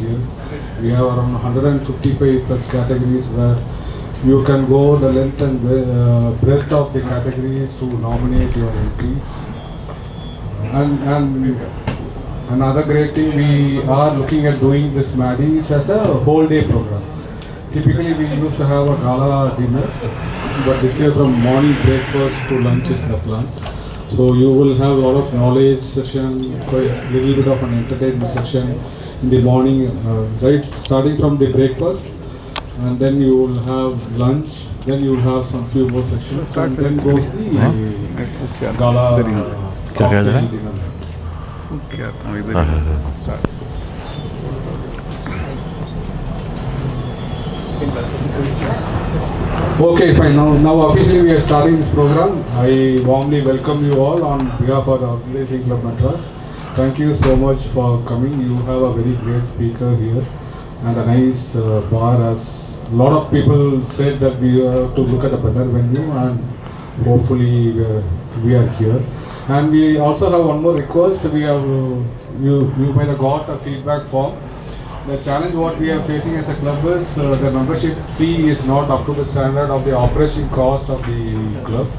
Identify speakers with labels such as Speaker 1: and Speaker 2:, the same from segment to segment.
Speaker 1: year. We have around 155 plus categories where you can go the length and breadth of the categories to nominate your entries. And another great thing, we are looking at doing this Smarties as a whole day program. Typically we used to have a gala dinner, but this year from morning breakfast to lunch is the plan. So you will have a lot of knowledge session, quite a little bit of an entertainment section in the morning, right, starting from the breakfast, and then you will have lunch, then you will have some few more sections, and then goes the gala cocktail dinner. Okay, fine. Now officially we are starting this program. I warmly welcome you all on behalf of the Organizing Club Madras. Thank you so much for coming. You have a very great speaker here and a nice bar. As a lot of people said that we have to look at a better venue, and hopefully we are here. And we also have one more request. We have you might have got a feedback form. The challenge what we are facing as a club is the membership fee is not up to the standard of the operation cost of the club.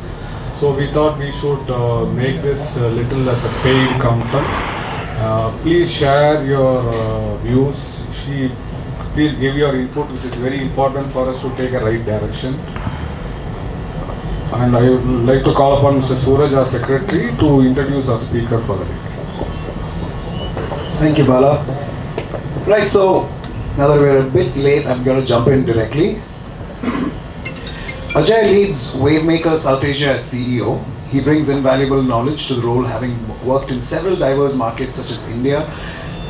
Speaker 1: So we thought we should make this little as a paid content. Please share your views. Please give your input, which is very important for us to take a right direction. And I would like to call upon Mr. Suraj, our secretary, to introduce our speaker for the day.
Speaker 2: Thank you, Bala. Right, so now that we're a bit late, I'm going to jump in directly. Ajay leads Wavemaker South Asia as CEO. He brings invaluable knowledge to the role, having worked in several diverse markets such as India,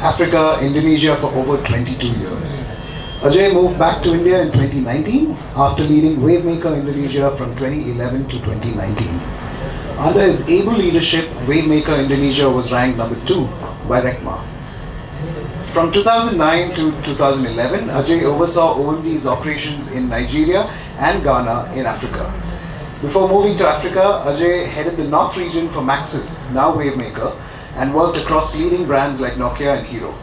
Speaker 2: Africa, Indonesia for over 22 years. Ajay moved back to India in 2019 after leading Wavemaker Indonesia from 2011 to 2019. Under his able leadership, Wavemaker Indonesia was ranked number 2 by RECMA. From 2009 to 2011, Ajay oversaw Emvies operations in Nigeria and Ghana in Africa. Before moving to Africa, Ajay headed the North region for Maxus, now Wavemaker, and worked across leading brands like Nokia and Hero.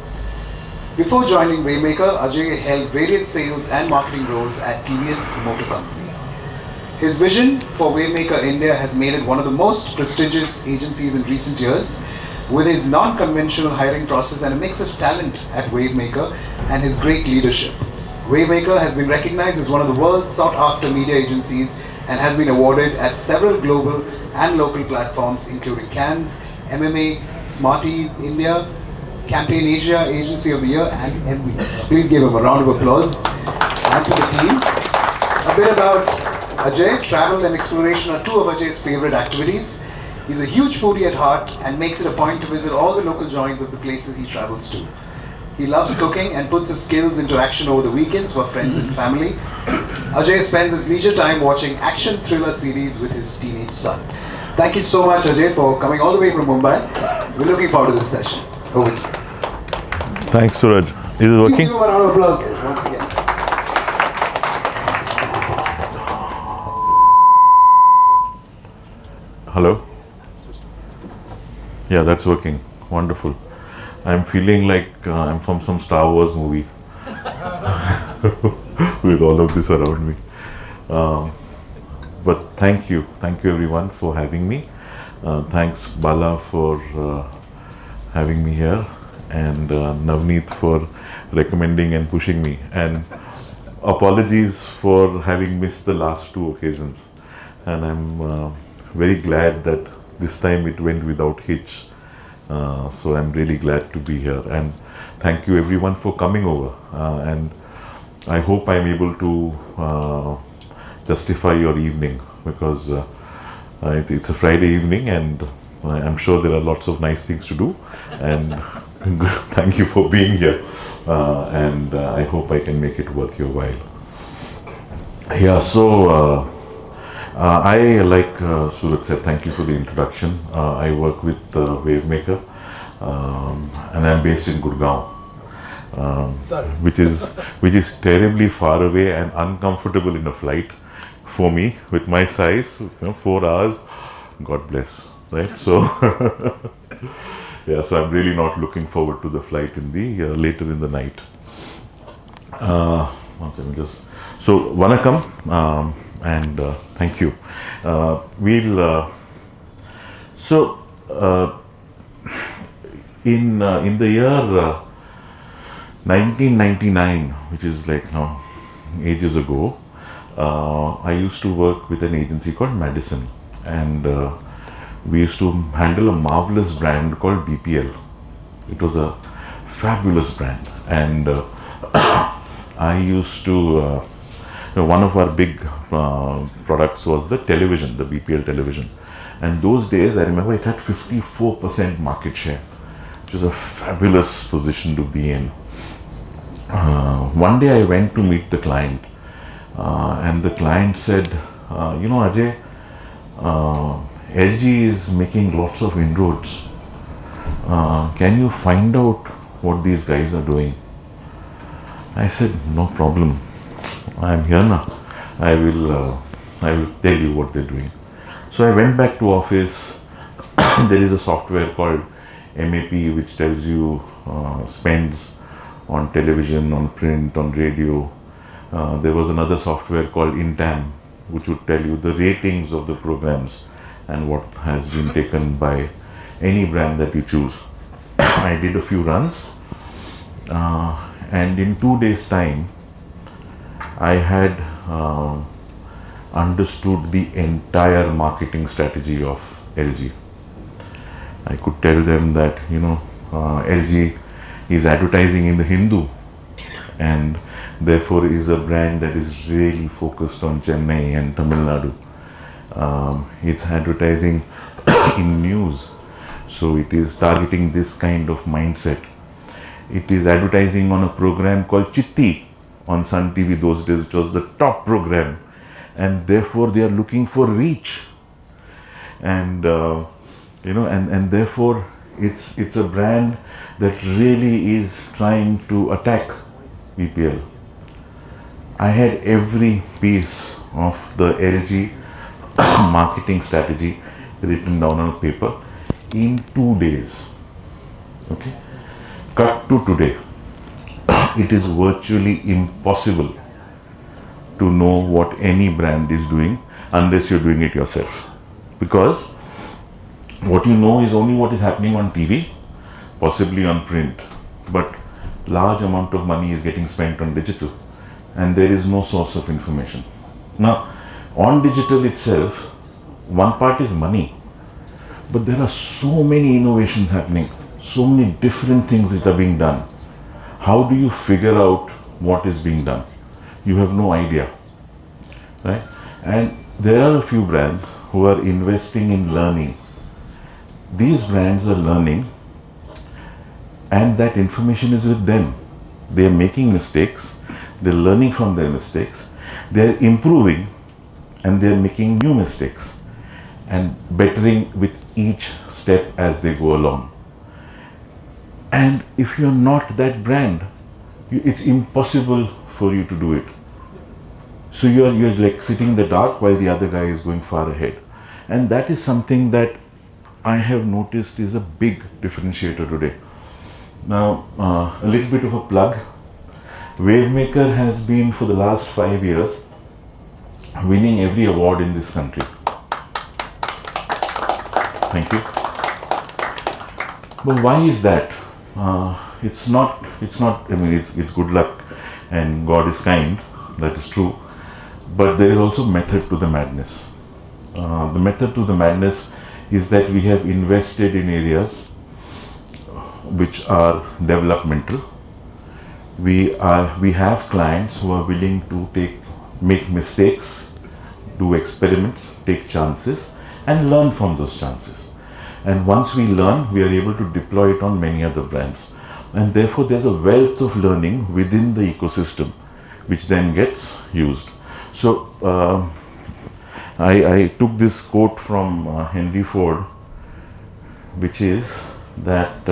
Speaker 2: Before joining Wavemaker, Ajay held various sales and marketing roles at TVS Motor Company. His vision for Wavemaker India has made it one of the most prestigious agencies in recent years, with his non-conventional hiring process and a mix of talent at Wavemaker and his great leadership. Wavemaker has been recognized as one of the world's sought-after media agencies and has been awarded at several global and local platforms including Cannes, MMA, Smarties India, Campaign Asia Agency of the Year, and Emvies. Please give him a round of applause. And to the team. A bit about Ajay. Travel and exploration are two of Ajay's favorite activities. He's a huge foodie at heart and makes it a point to visit all the local joints of the places he travels to. He loves cooking and puts his skills into action over the weekends for friends and family. Ajay spends his leisure time watching action thriller series with his teenage son. Thank you so much, Ajay, for coming all the way from Mumbai. We're looking forward to this session. Over to you.
Speaker 3: Thanks, Suraj. Is it working?
Speaker 2: Please give him a round of applause, guys, once again.
Speaker 3: Hello? Yeah, that's working. Wonderful. I'm feeling like I'm from some Star Wars movie with all of this around me. But thank you everyone for having me. Thanks Bala for having me here, and Navneet for recommending and pushing me. And apologies for having missed the last two occasions. And I'm very glad that this time it went without hitch. So I'm really glad to be here, and thank you everyone for coming over. And I hope I'm able to justify your evening, because it's a Friday evening and I'm sure there are lots of nice things to do. And thank you for being here, and I hope I can make it worth your while. Yeah, so I, like Suraj said, thank you for the introduction. I work with Wavemaker, and I'm based in Gurgaon, which is terribly far away and uncomfortable in a flight for me with my size. 4 hours, God bless, right? So yeah, so I'm really not looking forward to the flight in the later in the night. One second, so Vanakkam, and thank you. In the year 1999, which is like now ages ago, I used to work with an agency called Madison, and we used to handle a marvelous brand called BPL. It was a fabulous brand, and I used to. One of our big products was the television, the BPL television, and those days I remember it had 54% market share, which is a fabulous position to be in. One day I went to meet the client, and the client said, Ajay, LG is making lots of inroads. Can you find out what these guys are doing? I said, no problem. I am here now. I will tell you what they're doing. So I went back to office. There is a software called MAP which tells you spends on television, on print, on radio. There was another software called Intam which would tell you the ratings of the programs and what has been taken by any brand that you choose. I did a few runs, and in 2 days' time, I had understood the entire marketing strategy of LG. I could tell them that LG is advertising in the Hindu, and therefore is a brand that is really focused on Chennai and Tamil Nadu. It's advertising in news, so it is targeting this kind of mindset. It is advertising on a program called Chitti on Sun TV those days, which was the top program, and therefore they are looking for reach, and and therefore it's a brand that really is trying to attack BPL. I had every piece of the LG marketing strategy written down on a paper in 2 days. Okay, cut to today. It is virtually impossible to know what any brand is doing unless you're doing it yourself, because what you know is only what is happening on TV, possibly on print, but large amount of money is getting spent on digital, and there is no source of information. Now, on digital itself, one part is money, but there are so many innovations happening, so many different things that are being done. How do you figure out what is being done? You have no idea, right? And there are a few brands who are investing in learning. These brands are learning, and that information is with them. They are making mistakes, they're learning from their mistakes, they're improving, and they're making new mistakes and bettering with each step as they go along. And if you're not that brand, it's impossible for you to do it. So you're like sitting in the dark while the other guy is going far ahead. And that is something that I have noticed is a big differentiator today. Now, a little bit of a plug. Wavemaker has been for the last 5 years winning every award in this country. Thank you. But why is that? It's not, I mean, it's good luck and God is kind, that is true, but there is also method to the madness. The method to the madness is that we have invested in areas which are developmental. We have clients who are willing to make mistakes, do experiments, take chances, and learn from those chances. And once we learn, we are able to deploy it on many other brands. And therefore, there's a wealth of learning within the ecosystem, which then gets used. So, I took this quote from Henry Ford, which is that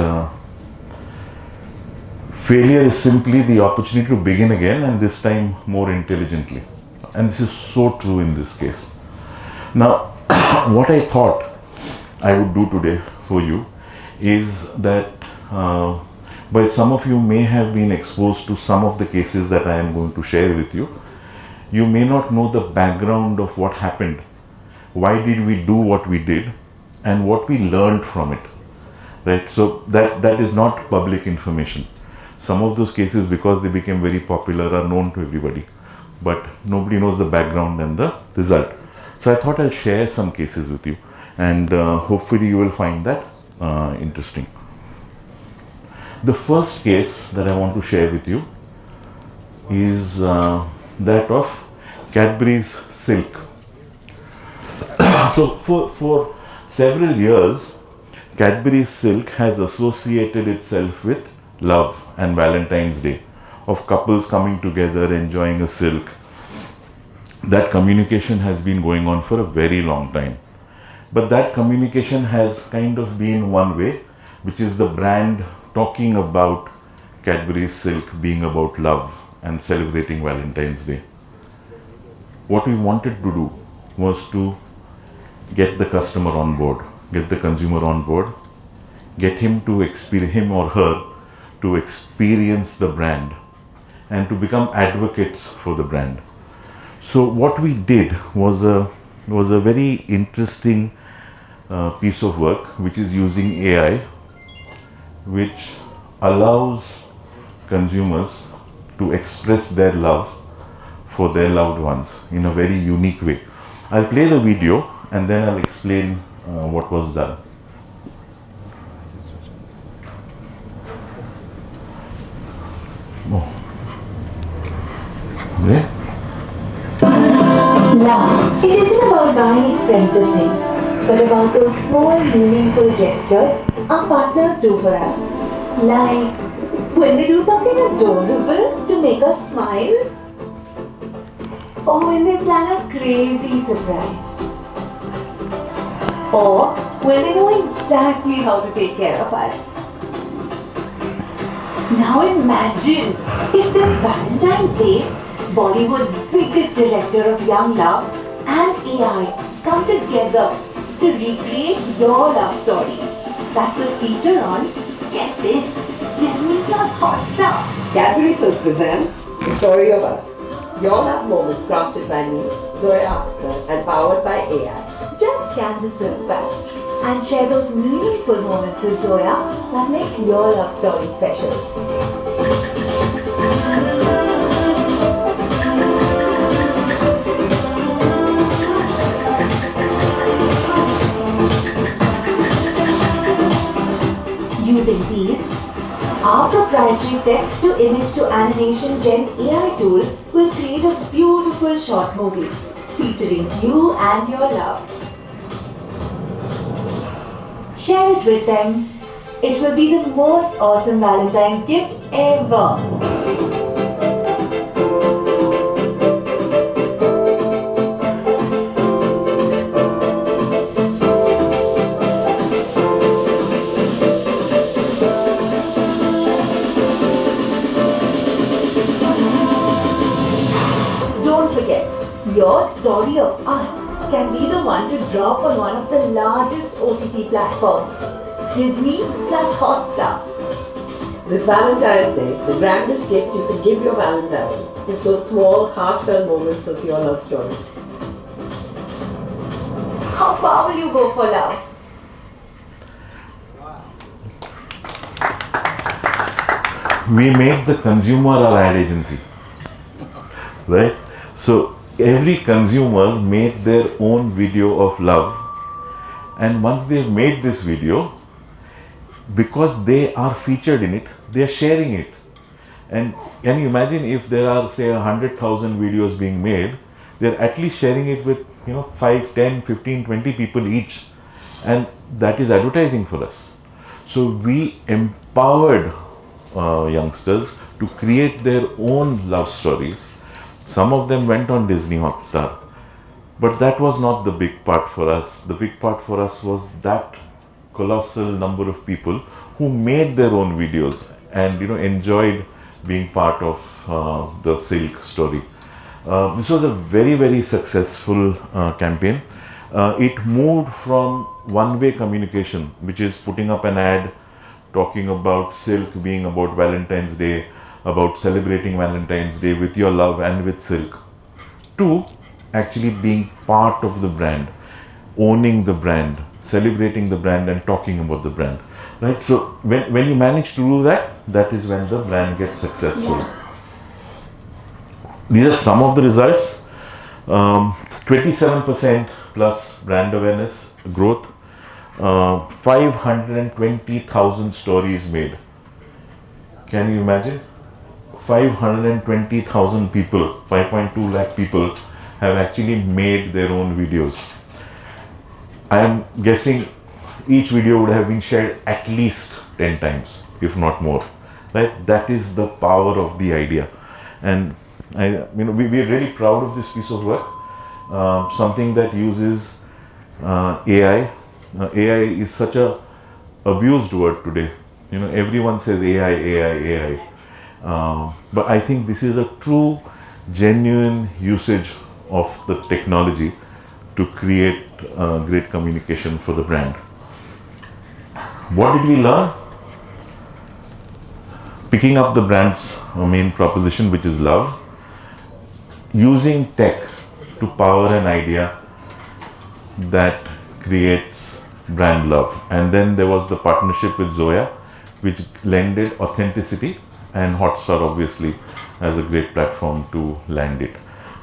Speaker 3: failure is simply the opportunity to begin again, and this time more intelligently. And this is so true in this case. Now, what I thought I would do today for you is that but some of you may have been exposed to some of the cases that I am going to share with you. You may not know the background of what happened, why did we do what we did, and what we learned from it, right? So that is not public information. Some of those cases, because they became very popular, are known to everybody, but nobody knows the background and the result. So I thought I'll share some cases with you, and hopefully you will find that interesting. The first case that I want to share with you is that of Cadbury's Silk. So for several years, Cadbury's Silk has associated itself with love and Valentine's Day, of couples coming together, enjoying a silk. That communication has been going on for a very long time. But that communication has kind of been one way, which is the brand talking about Cadbury's Silk being about love and celebrating Valentine's Day. What we wanted to do was to get the customer on board, get the consumer on board, get him or her to experience the brand and to become advocates for the brand. So what we did was a very interesting piece of work, which is using AI, which allows consumers to express their love for their loved ones in a very unique way. I'll play the video and then I'll explain what was done. Oh. Yeah.
Speaker 4: Love, it isn't about buying expensive things, but about those small, meaningful gestures our partners do for us. Like when they do something adorable to make us smile, or when they plan a crazy surprise, or when they know exactly how to take care of us. Now imagine if this Valentine's Day, Bollywood's biggest director of young love and AI come together to recreate your love story that will feature on, get this, Disney Plus Hotstar.
Speaker 5: Cadbury Silk presents The Story of Us. Your love moments crafted by me, Zoya Akhtar, and powered by AI.
Speaker 4: Just scan the silk bag and share those meaningful moments with Zoya that make your love story special. Using these, our proprietary text to image to animation Gen AI tool will create a beautiful short movie featuring you and your love. Share it with them. It will be the most awesome Valentine's gift ever. Your story of us can be the one to drop on one of the largest OTT platforms, Disney plus Hotstar.
Speaker 5: This Valentine's Day, the grandest gift you could give your Valentine is those small, heartfelt moments of your love story.
Speaker 4: How far will you go for love?
Speaker 3: We make the consumer our ad agency, right? So every consumer made their own video of love, and once they've made this video, because they are featured in it, they are sharing it. And can you imagine if there are, say, 100,000 videos being made, they're at least sharing it with 5, 10, 15, 20 people each, and that is advertising for us. So we empowered youngsters to create their own love stories. Some of them went on Disney Hotstar, but that was not the big part for us. The big part for us was that colossal number of people who made their own videos and enjoyed being part of the Silk story. This was a very, very successful campaign. It moved from one-way communication, which is putting up an ad talking about silk being about Valentine's Day, about celebrating Valentine's Day with your love and with silk, to actually being part of the brand, owning the brand, celebrating the brand and talking about the brand, right? So when you manage to do that, that is when the brand gets successful. These are some of the results. 27% plus brand awareness growth, 520,000 stories made. Can you imagine? 520,000 people, 5.2 lakh people have actually made their own videos. I am guessing each video would have been shared at least 10 times, if not more. Right? That is the power of the idea. And we are really proud of this piece of work. Something that uses AI. AI is such a abused word today. Everyone says AI, AI, AI. But I think this is a true, genuine usage of the technology to create great communication for the brand. What did we learn? Picking up the brand's main proposition, which is love, using tech to power an idea that creates brand love. And then there was the partnership with Zoya, which lended authenticity, and Hotstar obviously has a great platform to land it.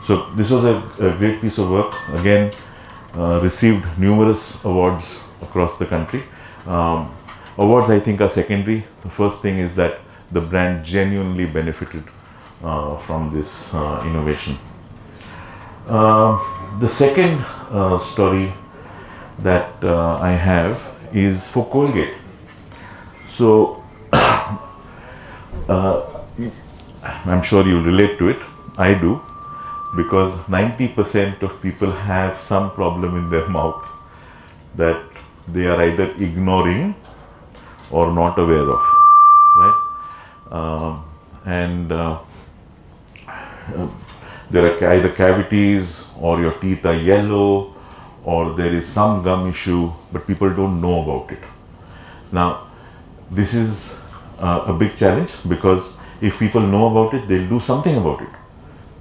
Speaker 3: So this was a great piece of work. Again, received numerous awards across the country. Awards, I think, are secondary. The first thing is that the brand genuinely benefited from this innovation. The second story that I have is for Colgate. So I'm sure you'll relate to it. I do, because 90% of people have some problem in their mouth that they are either ignoring or not aware of, right? There are either cavities, or your teeth are yellow, or there is some gum issue, but people don't know about it. Now, this is a big challenge, because if people know about it, they'll do something about it.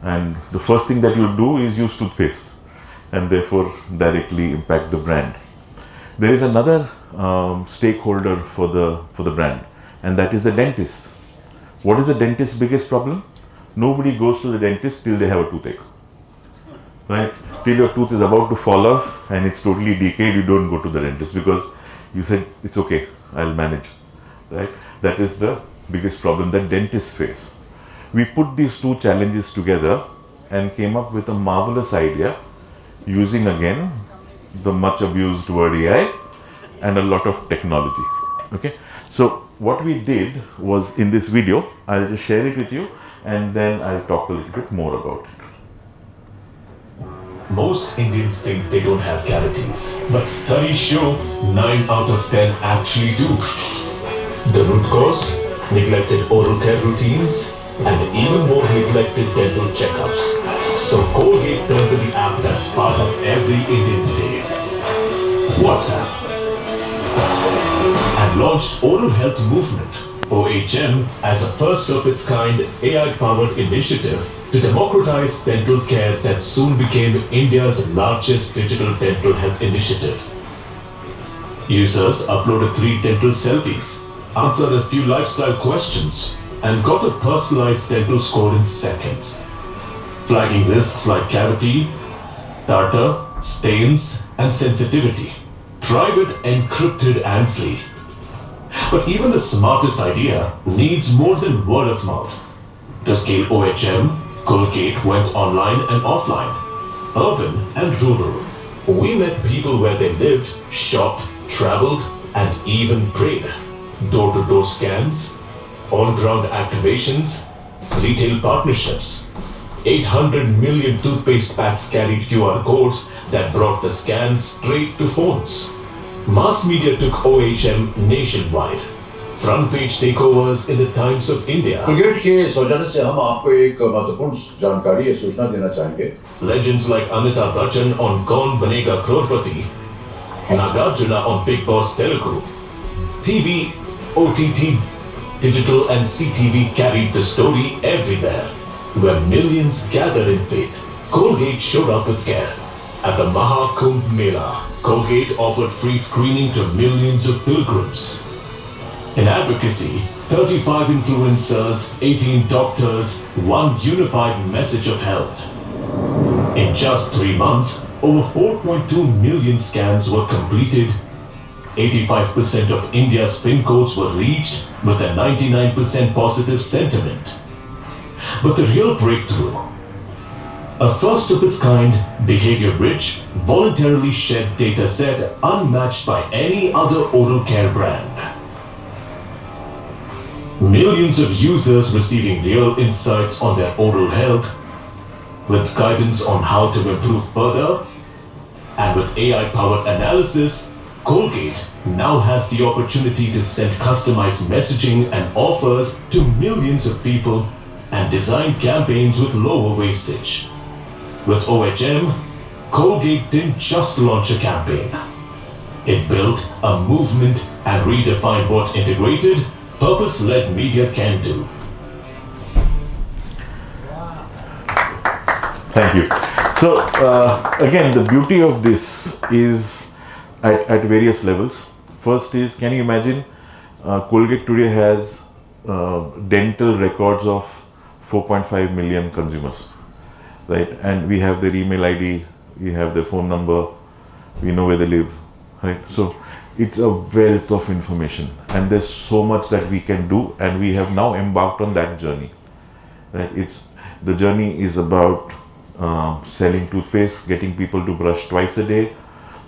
Speaker 3: And the first thing that you do is use toothpaste, and therefore directly impact the brand. There is another stakeholder for the brand, and that is the dentist. What is the dentist's biggest problem? Nobody goes to the dentist till they have a toothache, right? Till your tooth is about to fall off and it's totally decayed, you don't go to the dentist, because you said, it's okay, I'll manage, right? That is the biggest problem that dentists face. We put these two challenges together and came up with a marvelous idea, using again the much abused word AI and a lot of technology. Okay, so what we did was, in this video, I'll just share it with you and then I'll talk a little bit more about it.
Speaker 6: Most Indians think they don't have cavities, but studies show 9 out of 10 actually do. The root cause? Neglected oral care routines and even more neglected dental checkups. So Colgate turned to the app that's part of every Indian's day, WhatsApp, and launched Oral Health Movement, OHM, as a first of its kind AI-powered initiative to democratize dental care that soon became India's largest digital dental health initiative. Users uploaded 3 dental selfies, answered a few lifestyle questions, and got a personalized dental score in seconds, flagging risks like cavity, tartar, stains, and sensitivity. Private, encrypted, and free. But even the smartest idea needs more than word of mouth. To scale OHM, Colgate went online and offline, urban and rural. We met people where they lived, shopped, traveled, and even prayed. Door-to-door scans, on-ground activations, retail partnerships. 800 million toothpaste packs carried QR codes that brought the scans straight to phones. Mass media took OHM nationwide. Front page takeovers in the Times of India.
Speaker 7: Colgate के सौजन्य से हम आपको एक महत्वपूर्ण जानकारी या सूचना देना चाहेंगे.
Speaker 6: Legends like Amitabh Bachchan on Kaun Banega Crorepati, Nagarjuna on Big Boss Telugu, TV OTT, digital and CTV carried the story everywhere. Where millions gathered in faith, Colgate showed up with care. At the Maha Kumbh Mela, Colgate offered free screening to millions of pilgrims. In advocacy, 35 influencers, 18 doctors, one unified message of health. In just 3 months, over 4.2 million scans were completed. 85% of India's PIN codes were reached with a 99% positive sentiment. But the real breakthrough, a first of its kind, behavior-rich, voluntarily shared data set unmatched by any other oral care brand. Millions of users receiving real insights on their oral health, with guidance on how to improve further, and with AI-powered analysis, Colgate now has the opportunity to send customized messaging and offers to millions of people and design campaigns with lower wastage. With OHM, Colgate didn't just launch a campaign. It built a movement and redefined what integrated, purpose-led media can do.
Speaker 3: Thank you. So again, the beauty of this is at various levels. First is, can you imagine, Colgate today has dental records of 4.5 million consumers, right? And we have their email ID, we have their phone number, we know where they live, right? So it's a wealth of information, and there's so much that we can do, and we have now embarked on that journey, right? The journey is about selling toothpaste, getting people to brush twice a day,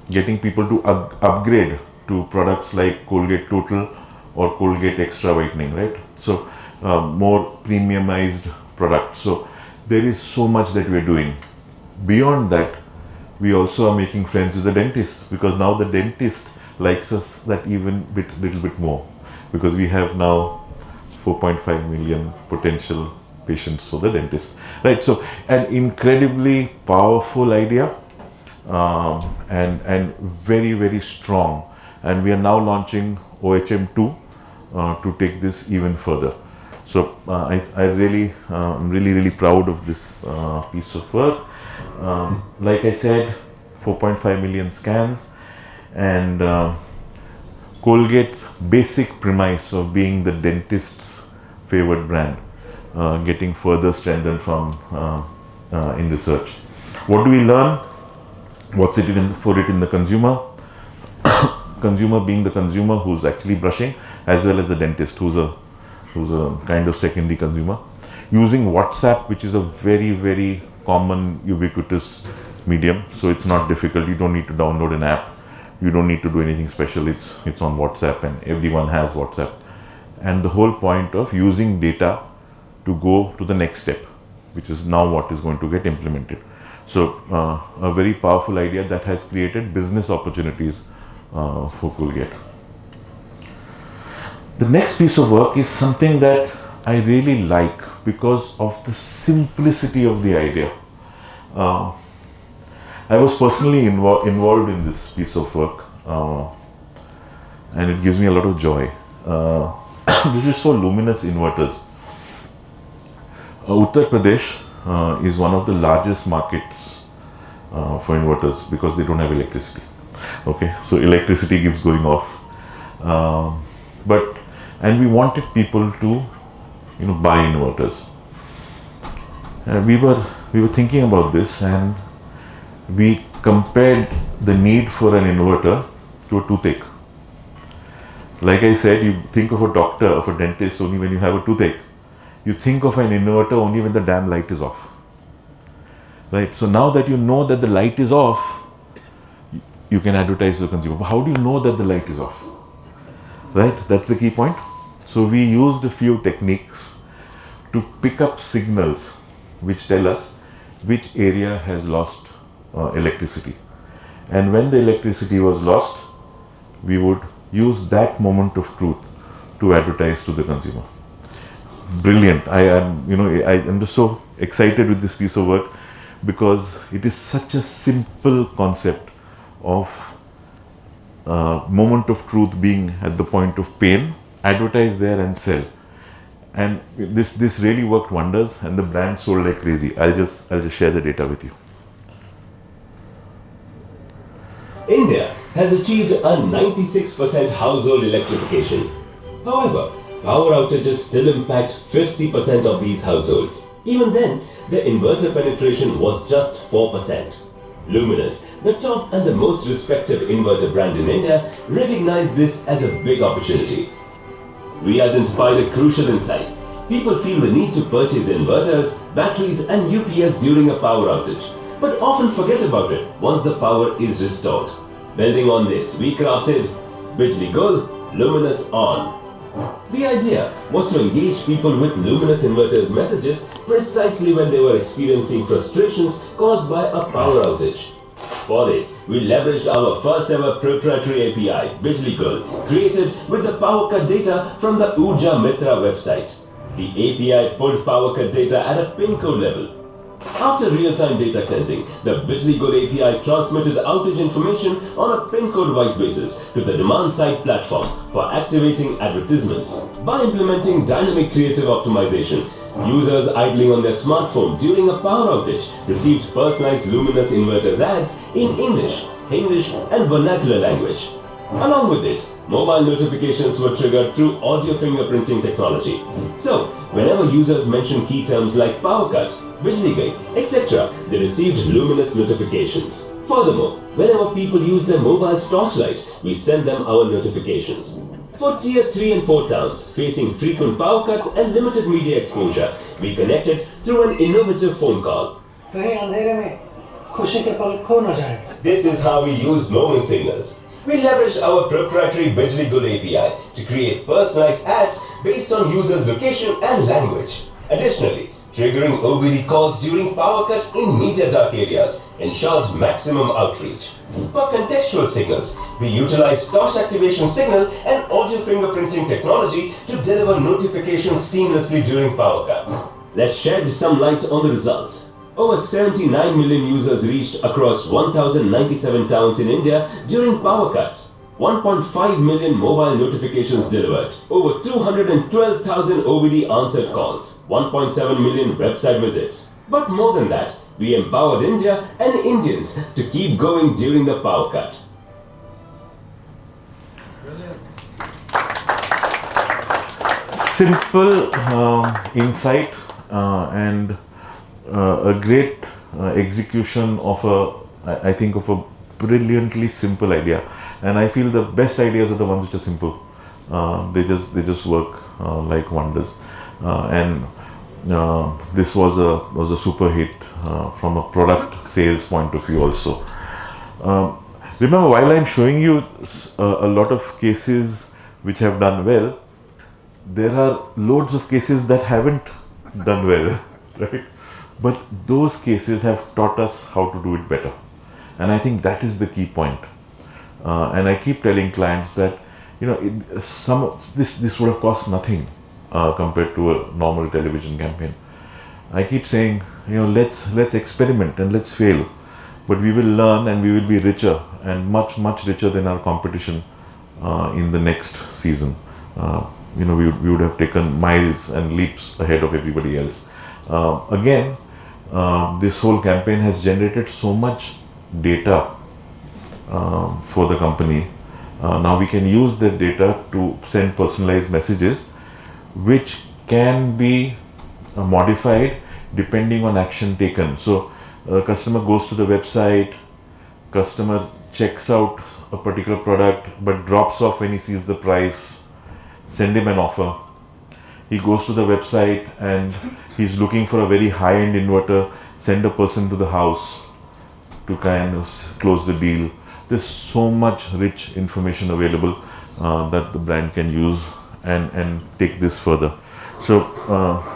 Speaker 3: getting people to upgrade to products like Colgate Total or Colgate Extra Whitening, right? So more premiumized products. So there is so much that we're doing. Beyond that, we also are making friends with the dentist, because now the dentist likes us that little bit more, because we have now 4.5 million potential patients for the dentist, right? So an incredibly powerful idea, and very, very strong, and we are now launching OHM2 to take this even further. So I really really proud of this piece of work. Like I said, 4.5 million scans, and Colgate's basic premise of being the dentist's favored brand getting further strengthened from in research. What do we learn? What's it in the consumer? Consumer being the consumer who's actually brushing, as well as the dentist who's a kind of secondary consumer. Using WhatsApp, which is a very, very common, ubiquitous medium, so it's not difficult. You don't need to download an app. You don't need to do anything special. It's on WhatsApp, and everyone has WhatsApp. And the whole point of using data to go to the next step, which is now what is going to get implemented. So a very powerful idea that has created business opportunities for Colgate. The next piece of work is something that I really like because of the simplicity of the idea. I was personally involved in this piece of work, and it gives me a lot of joy. This is for luminous inverters. Uttar Pradesh is one of the largest markets for inverters because they don't have electricity. Okay, so electricity keeps going off, and we wanted people to, buy inverters. We were thinking about this, and we compared the need for an inverter to a toothache. Like I said, you think of a doctor, of a dentist only when you have a toothache. You think of an inverter only when the damn light is off. Right? So now that you know that the light is off, you can advertise to the consumer. But how do you know that the light is off? Right? That's the key point. So we used a few techniques to pick up signals which tell us which area has lost electricity. And when the electricity was lost, we would use that moment of truth to advertise to the consumer. Brilliant. I am just so excited with this piece of work because it is such a simple concept of moment of truth being at the point of pain advertise there and sell. And this really worked wonders, and the brand sold like crazy. I'll just share the data with you.
Speaker 8: India has achieved a 96% household electrification. However, power outages still impact 50% of these households. Even then, the inverter penetration was just 4%. Luminous, the top and the most respected inverter brand in India, recognized this as a big opportunity. We identified a crucial insight. People feel the need to purchase inverters, batteries and UPS during a power outage, but often forget about it once the power is restored. Building on this, we crafted Bijli Gul, Luminous On. The idea was to engage people with Luminous Inverters messages precisely when they were experiencing frustrations caused by a power outage. For this, we leveraged our first ever proprietary API, Bijli Gul, created with the power cut data from the Urja Mitra website. The API pulled power cut data at a pin code level. After real-time data cleansing, the Bijli Gul API transmitted outage information on a pin code-wise basis to the demand-side platform for activating advertisements. By implementing dynamic creative optimization, users idling on their smartphone during a power outage received personalized Luminous Inverters ads in English, Hindish and vernacular language. Along with this, mobile notifications were triggered through audio fingerprinting technology. So, whenever users mentioned key terms like power cut, Bijli Gai, etc., they received luminous notifications. Furthermore, whenever people use their mobile torchlight, we send them our notifications. For Tier 3 and 4 towns facing frequent power cuts and limited media exposure, we connected through an innovative phone call. This is how we use moment signals. We leveraged our proprietary Bijli Gul API to create personalized ads based on users' location and language. Additionally, triggering OBD calls during power cuts in media dark areas ensured maximum outreach. For contextual signals, we utilized torch activation signal and audio fingerprinting technology to deliver notifications seamlessly during power cuts. Let's shed some light on the results. Over 79 million users reached across 1,097 towns in India during power cuts. 1.5 million mobile notifications delivered. Over 212,000 OBD answered calls. 1.7 million website visits. But more than that, we empowered India and Indians to keep going during the power cut.
Speaker 3: Simple insight and a great execution of I think of a brilliantly simple idea. And I feel the best ideas are the ones which are simple. They just work like wonders. This was a super hit from a product sales point of view also. Remember, while I'm showing you a lot of cases which have done well, there are loads of cases that haven't done well, right? But those cases have taught us how to do it better. And I think that is the key point. And I keep telling clients that, this would have cost nothing compared to a normal television campaign. I keep saying, let's experiment and let's fail, but we will learn and we will be richer and much richer than our competition in the next season. We would have taken miles and leaps ahead of everybody else. This whole campaign has generated so much data for the company. Now we can use that data to send personalized messages which can be modified depending on action taken. So a customer goes to the website, customer checks out a particular product but drops off when he sees the price, send him an offer. He goes to the website and he's looking for a very high-end inverter, send a person to the house to kind of close the deal. There's so much rich information available that the brand can use and take this further. So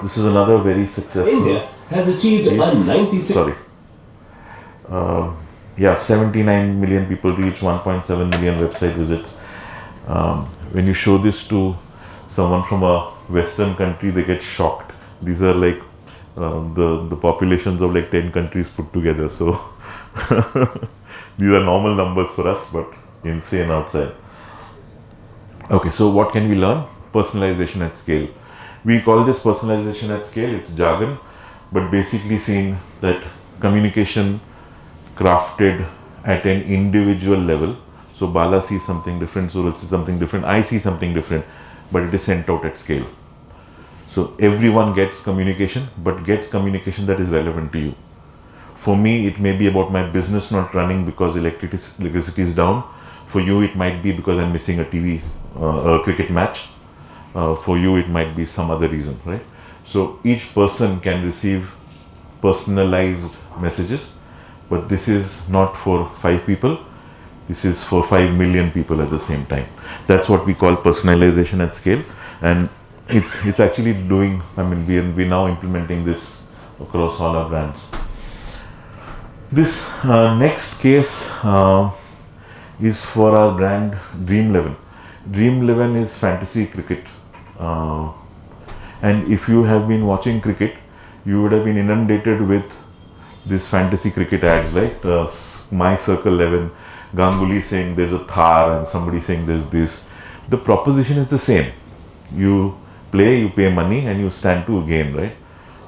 Speaker 3: this is another very successful.
Speaker 8: India has achieved a 96.
Speaker 3: 79 million people reach, 1.7 million website visits. When you show this to someone from a Western country, they get shocked. These are like the populations of like 10 countries put together. So these are normal numbers for us, but insane outside. Okay, so what can we learn? personalization at scale. We call this personalization at scale, it's jargon, but basically saying that communication crafted at an individual level. So Bala sees something different, Suraj sees something different, I see something different, but it is sent out at scale. So everyone gets communication, but gets communication that is relevant to you. For me, it may be about my business not running because electricity is down. For you, it might be because I'm missing a cricket match. For you, it might be some other reason, right? So each person can receive personalized messages, but this is not for 5 people. This is for 5 million people at the same time. That's what we call personalization at scale, and it's actually doing. I mean, we're now implementing this across all our brands. This next case is for our brand Dream11. Dream11 is fantasy cricket, and if you have been watching cricket, you would have been inundated with these fantasy cricket ads, like My Circle 11, Ganguly saying there's a Thar and somebody saying there's this. The proposition is the same. You play, you pay money, and you stand to gain, right?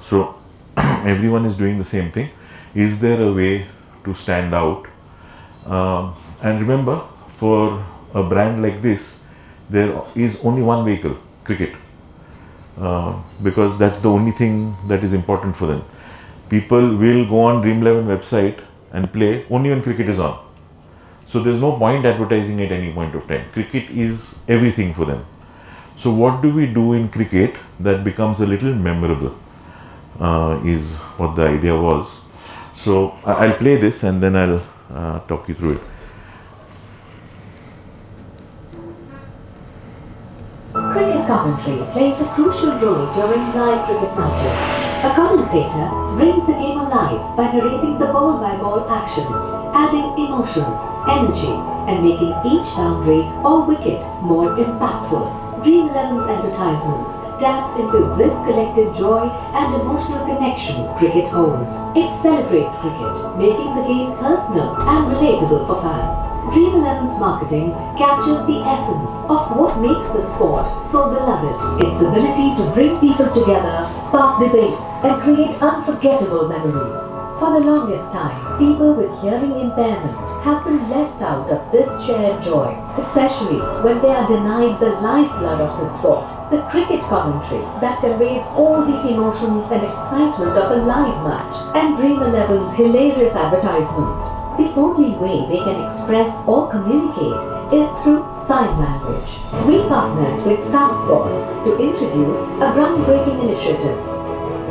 Speaker 3: So everyone is doing the same thing. Is there a way to stand out? And remember, for a brand like this, there is only one vehicle, cricket, because that's the only thing that is important for them. People will go on Dream11 website and play only when cricket is on. So there's no point advertising at any point of time. Cricket is everything for them. So what do we do in cricket that becomes a little memorable, is what the idea was. So I'll play this and then I'll talk you through it.
Speaker 4: Cricket commentary plays a crucial role during live cricket matches. A commentator brings the game alive by narrating the ball-by-ball action, adding emotions, energy, and making each boundary or wicket more impactful. Dream11's advertisements taps into this collective joy and emotional connection cricket holds. It celebrates cricket, making the game personal and relatable for fans. Dream11's marketing captures the essence of what makes the sport so beloved. Its ability to bring people together, spark debates, and create unforgettable memories. For the longest time, people with hearing impairment have been left out of this shared joy, especially when they are denied the lifeblood of the sport, the cricket commentary that conveys all the emotions and excitement of a live match, and Dream11's hilarious advertisements. The only way they can express or communicate is through sign language. We partnered with Star Sports to introduce a groundbreaking initiative,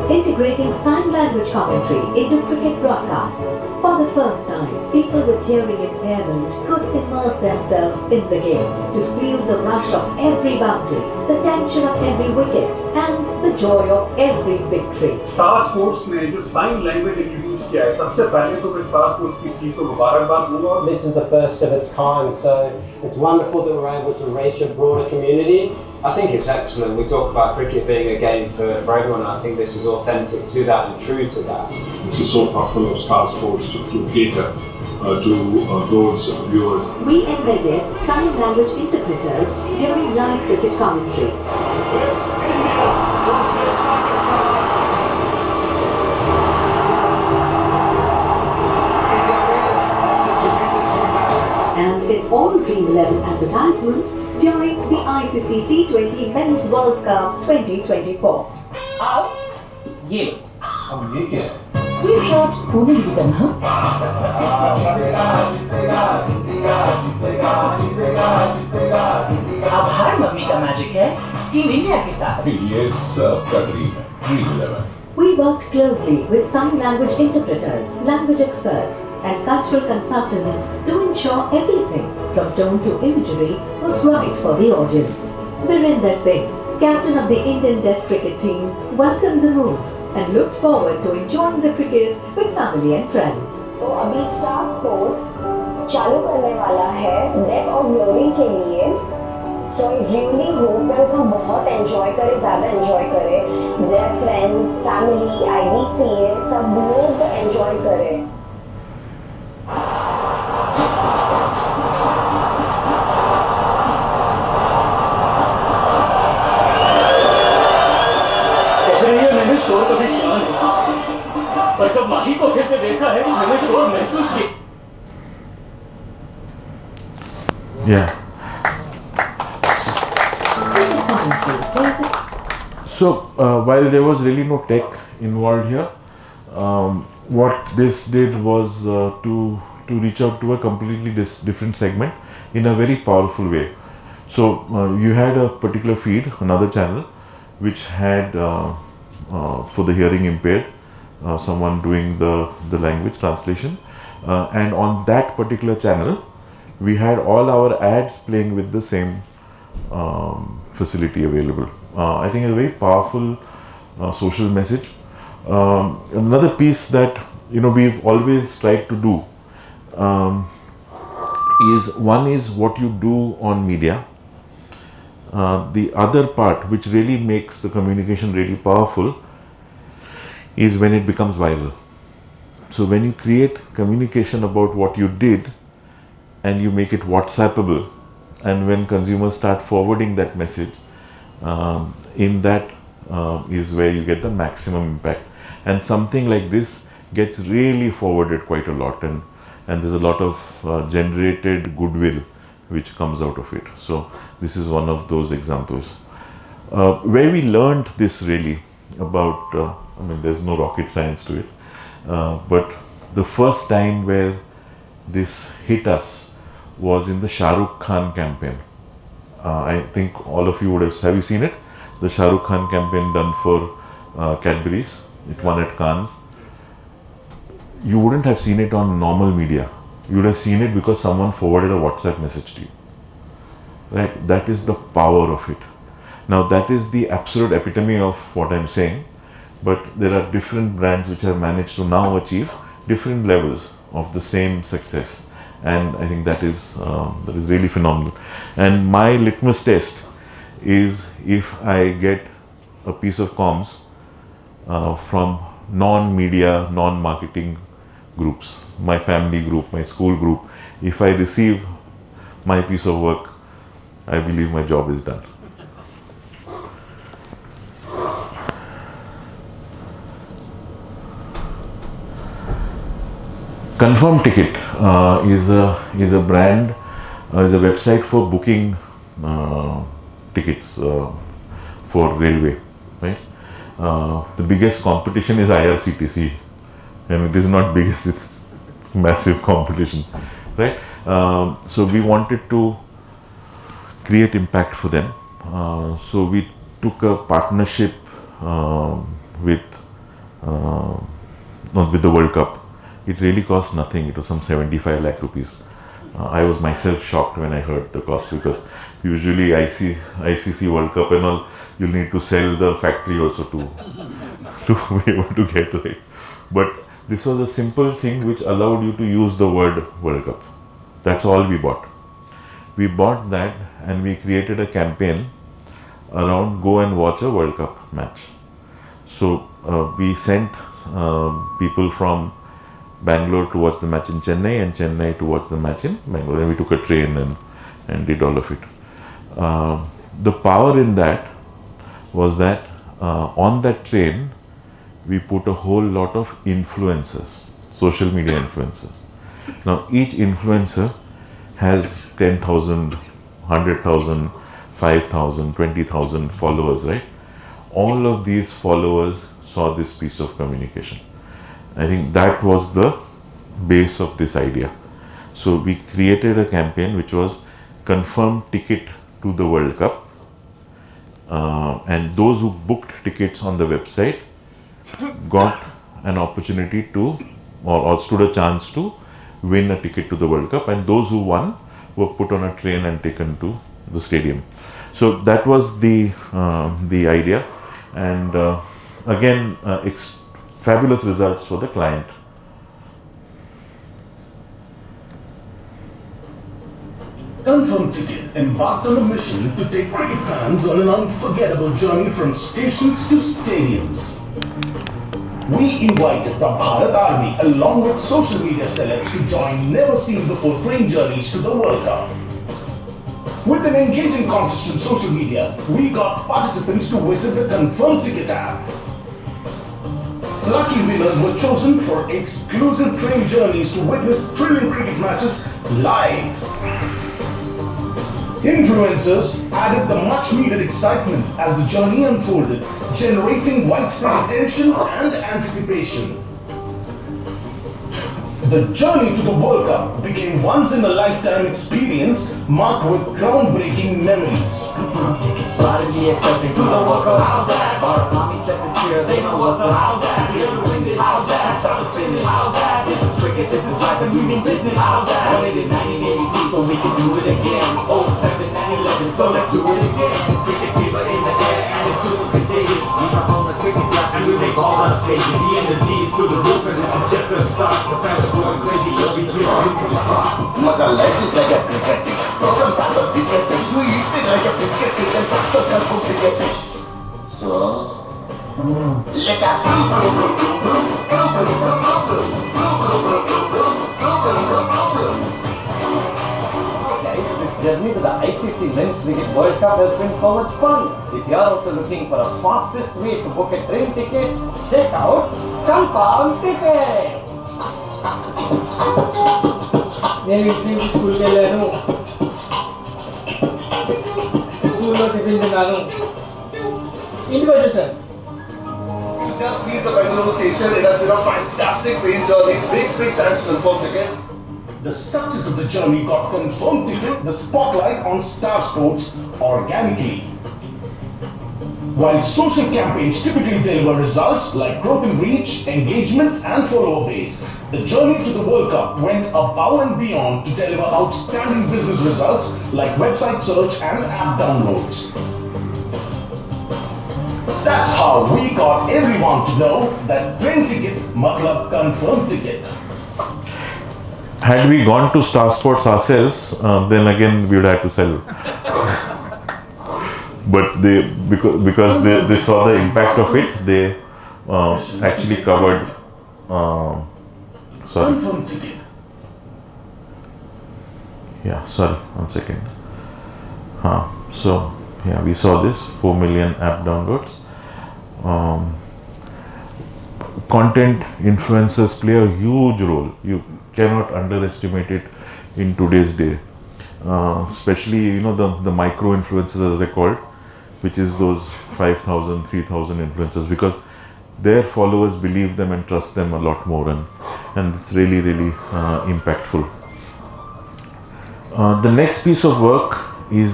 Speaker 4: integrating sign language commentary into cricket broadcasts. For the first time, people with hearing impairment could immerse themselves in the game to feel the rush of every boundary, the tension of every wicket, and the joy of every victory.
Speaker 9: Star sports ने जो sign language introduce किया है, सबसे पहले तो मैं star sports की team को मुबारकबाद दूंगा.
Speaker 10: This is the first of its kind, so it's wonderful that we're able to reach a broader community.
Speaker 11: I think it's excellent. We talk about cricket being a game for everyone. I think this is authentic to that and true to that.
Speaker 9: This is so thoughtful of Star Sports to cater to those viewers.
Speaker 4: We embedded sign language interpreters during live cricket commentary. And in all Dream11 advertisements during the ICC T20 Men's World Cup 2024.
Speaker 10: आओ, ये लो.
Speaker 9: अब ये क्या है?
Speaker 10: Sweet shot, होने की तरह. अब हर मम्मी का मैजिक है टीम इंडिया के साथ.
Speaker 7: ये सबका ड्रीम है, Dream11.
Speaker 4: We worked closely with sign language interpreters, language experts, and cultural consultants to ensure everything, from tone to imagery, was right for the audience. Virender Singh, captain of the Indian Deaf cricket team, welcomed the move and looked forward to enjoying the cricket with family and friends.
Speaker 12: तो अभी star sports चालू करने वाला है def और glory के लिए. So I really hope that सब बहुत enjoy करे, ज़्यादा enjoy करे. Their friends, family, IDCA सब लोग enjoy करे.
Speaker 9: पर जब माही को खेलते देखा है मैंने शोर महसूस किया।
Speaker 3: Yeah. So while there was really no tech involved here, what this did was to reach out to a completely different segment in a very powerful way. So you had a particular feed, another channel, which had for the hearing impaired, someone doing the language translation, and on that particular channel, we had all our ads playing with the same facility available. I think a very powerful social message. Another piece that we've always tried to do is what you do on media. The other part which really makes the communication really powerful is when it becomes viral. So when you create communication about what you did and you make it WhatsAppable, and when consumers start forwarding that message, in that is where you get the maximum impact. And something like this gets really forwarded quite a lot, and there's a lot of generated goodwill which comes out of it. So this is one of those examples. Where we learned this really about, I mean, there's no rocket science to it, but the first time where this hit us was in the Shah Rukh Khan campaign. I think all of you would have you seen it? The Shah Rukh Khan campaign done for Cadbury's. It won at Cannes. You wouldn't have seen it on normal media. You would have seen it because someone forwarded a WhatsApp message to you. Right? That is the power of it. Now that is the absolute epitome of what I'm saying, but there are different brands which have managed to now achieve different levels of the same success. And I think that is really phenomenal. And my litmus test is if I get a piece of comms from non-media, non-marketing groups, my family group, my school group, if I receive my piece of work, I believe my job is done. Confirm Ticket is a brand, is a website for booking tickets for railway, right? The biggest competition is IRCTC, and it is not biggest, it's massive competition, right? So we wanted to create impact for them. So we took a partnership with the World Cup. It really cost nothing. It was some 75 lakh rupees. I was myself shocked when I heard the cost, because usually ICC World Cup and all, you'll need to sell the factory also to be able to get right. But this was a simple thing which allowed you to use the word World Cup. That's all we bought. We bought that and we created a campaign around go and watch a World Cup match. So we sent people from Bangalore to watch the match in Chennai, and Chennai to watch the match in Bangalore, and we took a train and did all of it. The power in that was that on that train we put a whole lot of influencers, social media influencers. Now each influencer has 10,000, 100,000, 5,000, 20,000 followers, right? All of these followers saw this piece of communication. I think that was the base of this idea. So we created a campaign which was confirm ticket to the World Cup, and those who booked tickets on the website got an opportunity to or stood a chance to win a ticket to the World Cup, and those who won were put on a train and taken to the stadium. So that was the idea, and again fabulous results for the client.
Speaker 6: Confirm Ticket embarked on a mission to take cricket fans on an unforgettable journey from stations to stadiums. We invited the Bharat Army along with social media celebs to join never-seen-before train journeys to the World Cup. With an engaging contest on social media, we got participants to visit the Confirm Ticket app.
Speaker 13: lucky winners were chosen for exclusive train journeys to witness thrilling cricket matches live. Influencers added the much needed excitement as the journey unfolded, generating widespread attention and anticipation. The journey to the World Cup became once in a lifetime experience marked with groundbreaking memories.
Speaker 14: This is life and we mean business. Won it in 1983, so we can do it again. 07, 9/11, so let's do it again. Cricket fever in the air and it's super contagious. We come home as cricket claps and we make all our stages. The energy is through the roof and this is just the start. The fans are going crazy, you'll be here.
Speaker 15: Macha, life is like a cricket. Programs are the cricket. You eat it like a biscuit. You can success and food ticket. So, let us
Speaker 10: This journey to the ICC Men's Cricket World Cup has been so much fun. If you are also looking for a fastest way to book a train ticket, check out Confirm Ticket. నేను ఇంటి స్కూల్కి వెళ్ళాను, స్కూల్లో tiffin తిన్నాను, ఇంటికి వచ్చేసాను.
Speaker 15: just reached the Bangalore station. It has been a fantastic train journey. Big thanks to Confirm Ticket.
Speaker 13: The success of the journey got Confirm Ticket the spotlight on Star Sports organically. While social campaigns typically deliver results like growth in reach, engagement and follower base, the journey to the World Cup went above and beyond to deliver outstanding business results like website search and app downloads. That's how we got everyone to know that train ticket matlab Confirm Ticket.
Speaker 3: Had we gone to Star Sports ourselves, then again we would have to sell. But because they saw the impact of it, they actually covered. Sorry. Yeah, sorry. 1 second. So yeah, we saw this 4 million app downloads. Content influencers play a huge role. You cannot underestimate it in today's day. Especially the micro influencers as they're called, which is those 5,000, 3,000 influencers, because their followers believe them and trust them a lot more, and it's really impactful. The next piece of work is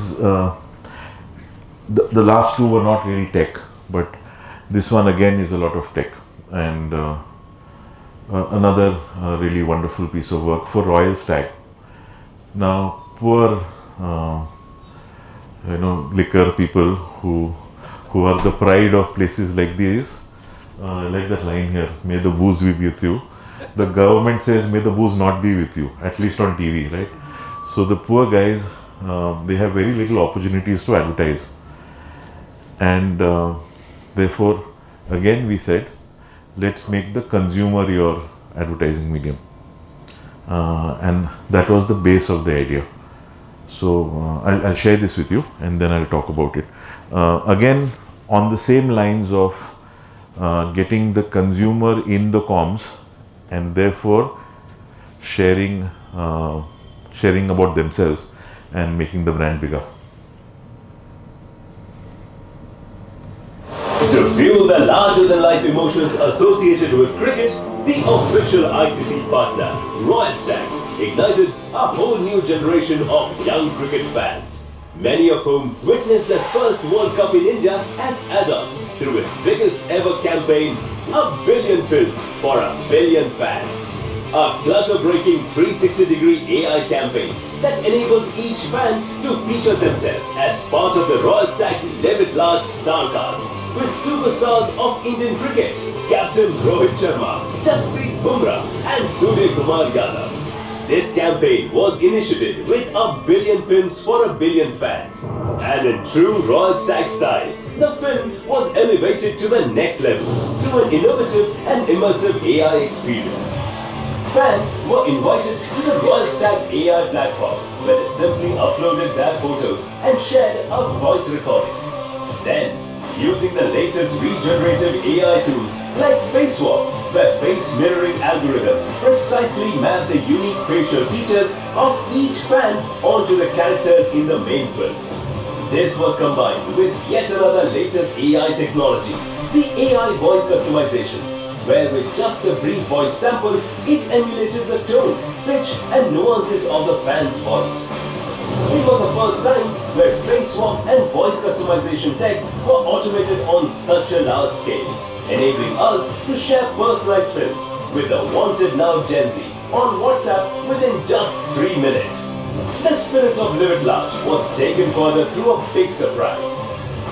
Speaker 3: the last two were not really tech, but this one again is a lot of tech, and another really wonderful piece of work for Royal Stag. Now, poor liquor people who are the pride of places like these, like that line here, may the booze be with you. The government says may the booze not be with you, at least on TV, right? So the poor guys, they have very little opportunities to advertise, and therefore again we said, let's make the consumer your advertising medium, and that was the base of the idea. So I'll share this with you and then I'll talk about it. Again, on the same lines of getting the consumer in the comms and therefore sharing about themselves and making the brand bigger.
Speaker 6: To fuel the larger-than-life emotions associated with cricket, the official ICC partner, Royal Stag, ignited a whole new generation of young cricket fans, many of whom witnessed their first World Cup in India as adults through its biggest ever campaign, 1 billion films for 1 billion fans. A clutter-breaking 360-degree AI campaign that enabled each fan to feature themselves as part of the Royal Stag Live at Large Starcast with superstars of Indian cricket, Captain Rohit Sharma, Jasprit Bumrah and Surya Kumar Yadav. This campaign was initiated with 1 billion films for 1 billion fans. And in true Royal Stag style, the film was elevated to the next level through an innovative and immersive AI experience. Fans were invited to the Royal Stag AI platform, where they simply uploaded their photos and shared a voice recording. Then, using the latest regenerative AI tools,
Speaker 8: like face swap, where face mirroring algorithms precisely map the unique facial features of each fan onto the characters in the main film. This was combined with yet another latest AI technology, the AI voice customization, where with just a brief voice sample, it emulated the tone, pitch and nuances of the fan's voice. It was the first time where face swap and voice customization tech were automated on such a large scale, enabling us to share personalized films with the wanted now Gen Z on WhatsApp within just 3 minutes. The spirit of Live It Large was taken further through a big surprise.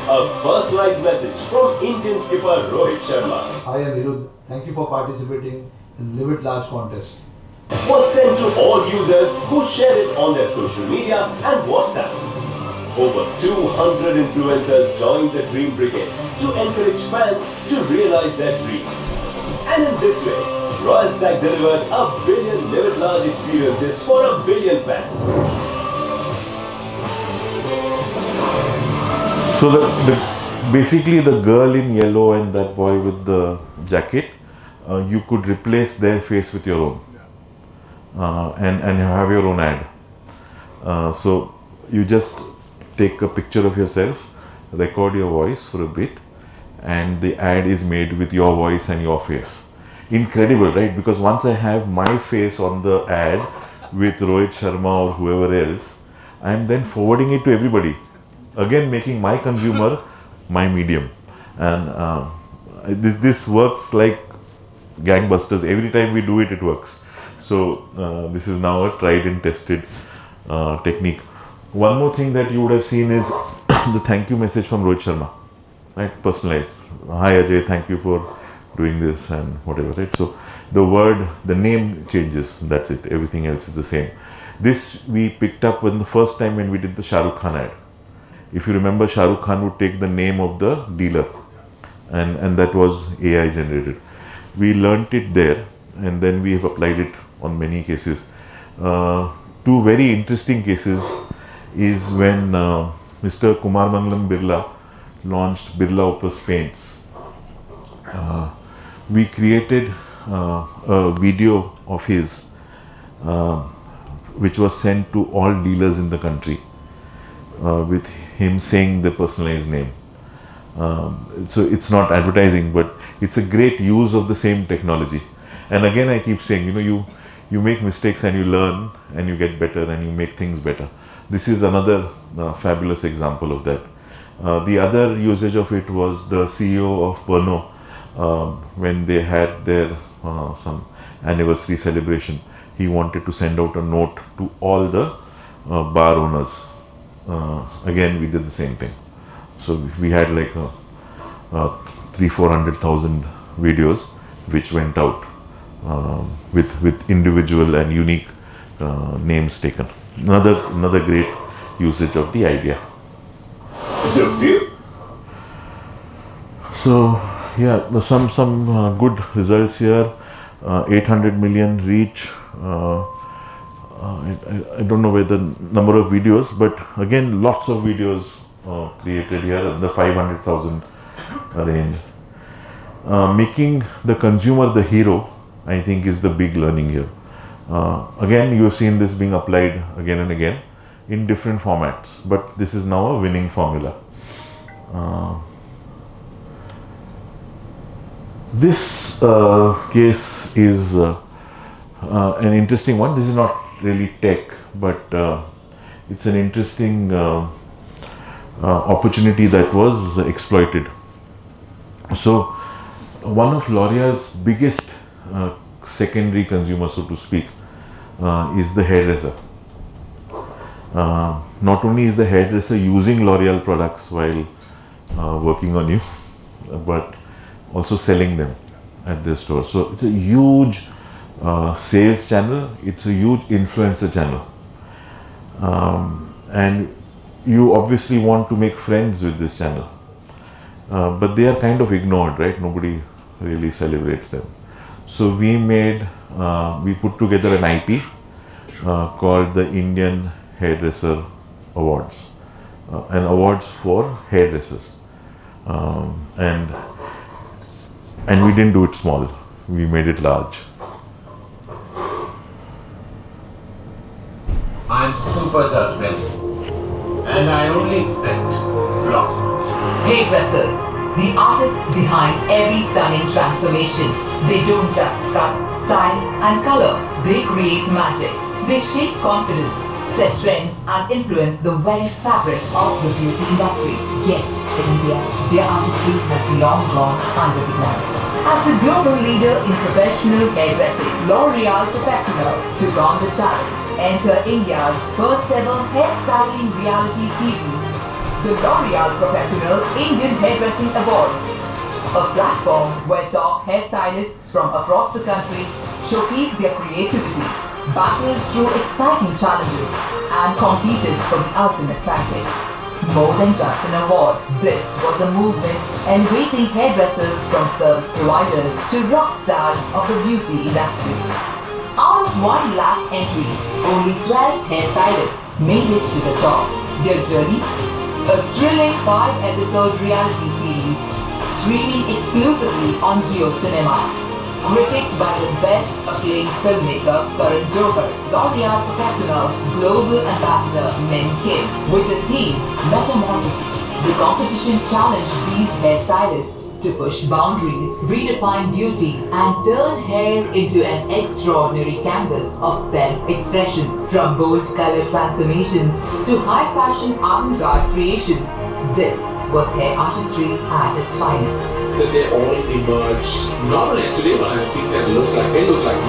Speaker 8: A personalized message from Indian skipper Rohit Sharma.
Speaker 16: Hi, I'm Niruddh. Thank you for participating in Live It Large contest.
Speaker 8: Was sent to all users who shared it on their social media and WhatsApp. Over 200 influencers joined the Dream Brigade to encourage fans to realize their dreams. And in this way, Royal Stag delivered a billion Live It Large experiences for a billion fans.
Speaker 3: So basically the girl in yellow and that boy with the jacket, you could replace their face with your own. And have your own ad. So you just take a picture of yourself, record your voice for a bit, and the ad is made with your voice and your face. Incredible, right? Because once I have my face on the ad with Rohit Sharma or whoever else, I am then forwarding it to everybody. Again, making my consumer my medium. And this works like gangbusters. Every time we do it, it works. So this is now a tried and tested technique. One more thing that you would have seen is the thank you message from Rohit Sharma, right? Personalized. Hi Ajay, thank you for doing this and whatever, right? So the name changes, that's it. Everything else is the same. This we picked up when the first time when we did the Shah Rukh Khan ad. If you remember, Shah Rukh Khan would take the name of the dealer and that was AI generated. We learnt it there and then we have applied it on many cases. Two very interesting cases is when Mr. Kumar Mangalam Birla launched Birla Opus Paints. We created a video of his which was sent to all dealers in the country with him saying the personalized name. So it's not advertising, but it's a great use of the same technology. And again, I keep saying, you make mistakes and you learn and you get better and you make things better. This is another fabulous example of that. The other usage of it was the CEO of Pernod when they had their some anniversary celebration. He wanted to send out a note to all the bar owners. Again, we did the same thing. So we had like 300,000-400,000 videos which went out with individual and unique names taken. Another great usage of the idea. So yeah, some good results here. 800 million reach. I don't know where the number of videos, but again lots of videos created here in the 500,000 range. Making the consumer the hero, I think, is the big learning here. Again, you've seen this being applied again and again in different formats, but this is now a winning formula. This case is an interesting one. This is not really tech, but it's an interesting opportunity that was exploited. So one of L'Oreal's biggest secondary consumer, so to speak, is the hairdresser. Not only is the hairdresser using L'Oreal products while working on you, but also selling them at their store. So it's a huge sales channel, it's a huge influencer channel. And you obviously want to make friends with this channel. But they are kind of ignored, right? Nobody really celebrates them. So we put together an IP called the Indian Hairdresser Awards, and awards for hairdressers. And And we didn't do it small, we made it large.
Speaker 17: I'm super judgmental, and I only expect blocks.
Speaker 18: Hairdressers, the artists behind every stunning transformation. They don't just cut, style and color. They create magic. They shape confidence, set trends and influence the very fabric of the beauty industry. Yet, in India, their artistry has long gone unrecognized. As the global leader in professional hairdressing, L'Oreal Professional took on the challenge. Enter India's first ever hairstyling reality series, the L'Oreal Professional Indian Hairdressing Awards, a platform where top hairstylists from across the country showcase their creativity, battled through exciting challenges, and competed for the ultimate title. More than just an award, this was a movement elevating hairdressers from service providers to rock stars of the beauty industry. Out of 1 lakh entries, only 12 hairstylists made it to the top. Their journey? A thrilling 5-episode reality series streaming exclusively on Jio Cinema. Critiqued by the best acclaimed filmmaker Karan Johar, L'Oreal Professional Global Ambassador Min Kim, with the theme Metamorphosis. The competition challenged these hairstylists to push boundaries, redefine beauty, and turn hair into an extraordinary canvas of self-expression. From bold color transformations to high-fashion avant-garde creations, this was hair artistry at its finest.
Speaker 17: That they all emerged, not only today, but I've seen them look like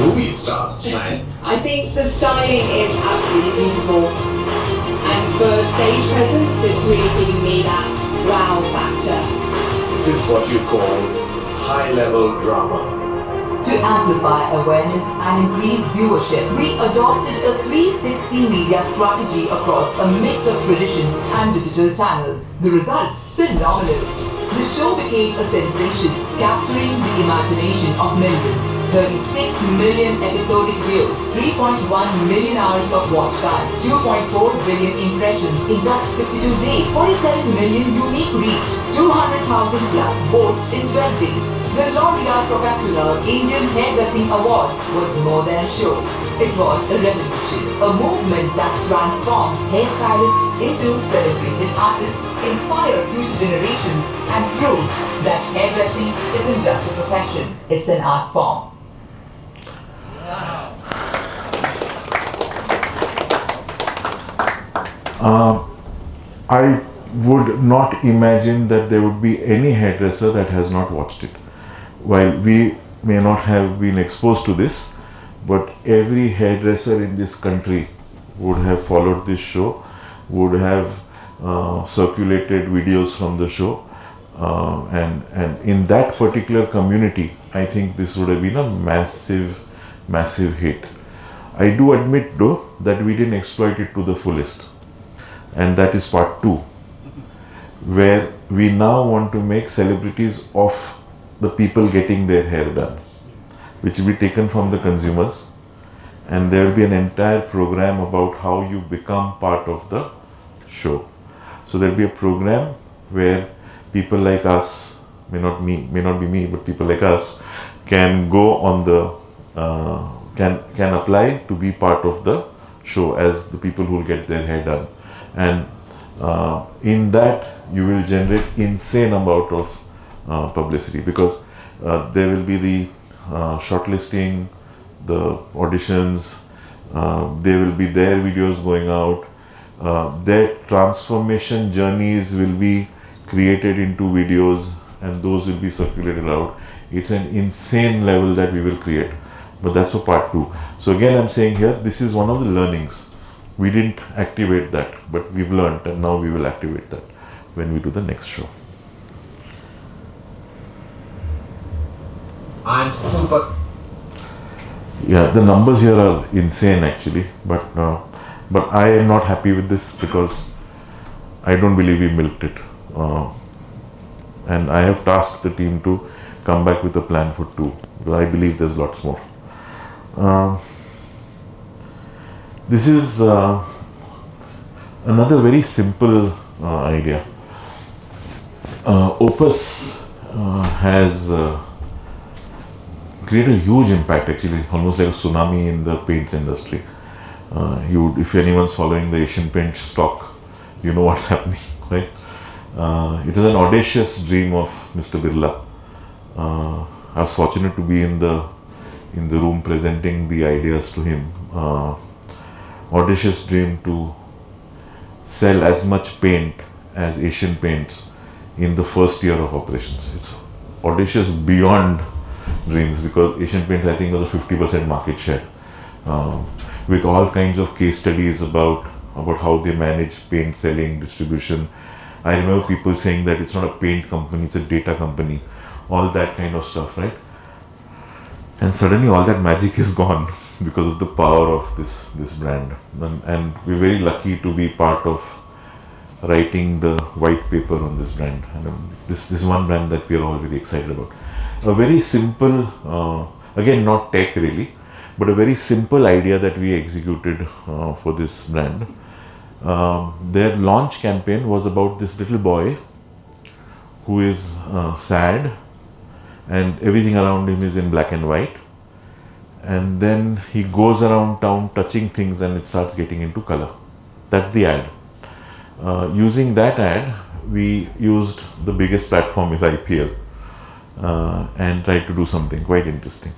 Speaker 17: movie stars tonight.
Speaker 19: I think the styling is absolutely beautiful, and for stage presence, it's really giving me that wow factor.
Speaker 17: This is what you call high-level drama.
Speaker 18: To amplify awareness and increase viewership, we adopted a 360 media strategy across a mix of tradition and digital channels. The results? Phenomenal. The show became a sensation, capturing the imagination of millions. 36 million episodic views, 3.1 million hours of watch time, 2.4 billion impressions in just 52 days, 47 million unique reach, 200,000 plus votes in 12 days. The L'Oreal Professional Indian Hairdressing Awards was more than a show. It was a revolution, a movement that transformed hairstylists into celebrated artists, inspired future generations, and proved that hairdressing isn't just a profession, it's an art form.
Speaker 3: I would not imagine that there would be any hairdresser that has not watched it. While we may not have been exposed to this, but every hairdresser in this country would have followed this show, would have circulated videos from the show, and in that particular community, I think this would have been a massive hit. I do admit though that we didn't exploit it to the fullest, and that is part 2, where we now want to make celebrities of the people getting their hair done, which will be taken from the consumers, and there will be an entire program about how you become part of the show. So there will be a program where people like us, may not be me, but people like us can go on the can apply to be part of the show as the people who will get their hair done, and in that you will generate insane amount of publicity, because there will be the shortlisting, the auditions, there will be their videos going out, their transformation journeys will be created into videos, and those will be circulated out. It's an insane level that we will create, but that's a part 2. So again, I'm saying here, this is one of the learnings. We didn't activate that, but we've learned, and now we will activate that when we do the next show.
Speaker 17: I'm super.
Speaker 3: Yeah, the numbers here are insane actually, but I am not happy with this because I don't believe we milked it, and I have tasked the team to come back with a plan for 2, because I believe there's lots more. This is another very simple idea. Opus has create a huge impact, actually, almost like a tsunami in the paints industry. If anyone's following the Asian Paints stock, you know what's happening, right? It is an audacious dream of Mr. Birla. I was fortunate to be in the room presenting the ideas to him. Audacious dream to sell as much paint as Asian Paints in the first year of operations. It's audacious beyond dreams, because Asian Paints, I think, was a 50% market share, with all kinds of case studies about how they manage paint selling, distribution. I remember people saying that it's not a paint company, it's a data company, all that kind of stuff, right? And suddenly all that magic is gone because of the power of this brand. And we're very lucky to be part of writing the white paper on this brand. And this is one brand that we are all very excited about. A very simple, again, not tech really, but a very simple idea that we executed for this brand. Their launch campaign was about this little boy who is sad, and everything around him is in black and white, and then he goes around town touching things and it starts getting into color. That's the ad. Using that ad, we used the biggest platform is IPL, and tried to do something quite interesting.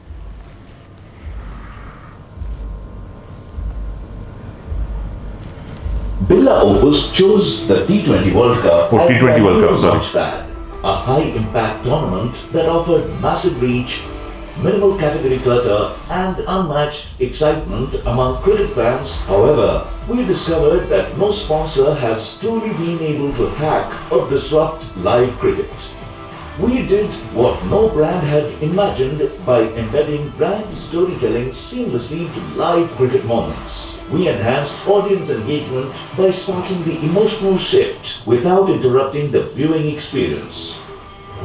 Speaker 6: Birla Opus chose the T20 World Cup as
Speaker 3: T20 World Cup, sorry.
Speaker 6: launchpad, a high-impact tournament that offered massive reach, minimal category clutter, and unmatched excitement among cricket fans. However, we discovered that no sponsor has truly been able to hack or disrupt live cricket. We did what no brand had imagined by embedding brand storytelling seamlessly to live cricket moments. We enhanced audience engagement by sparking the emotional shift without interrupting the viewing experience.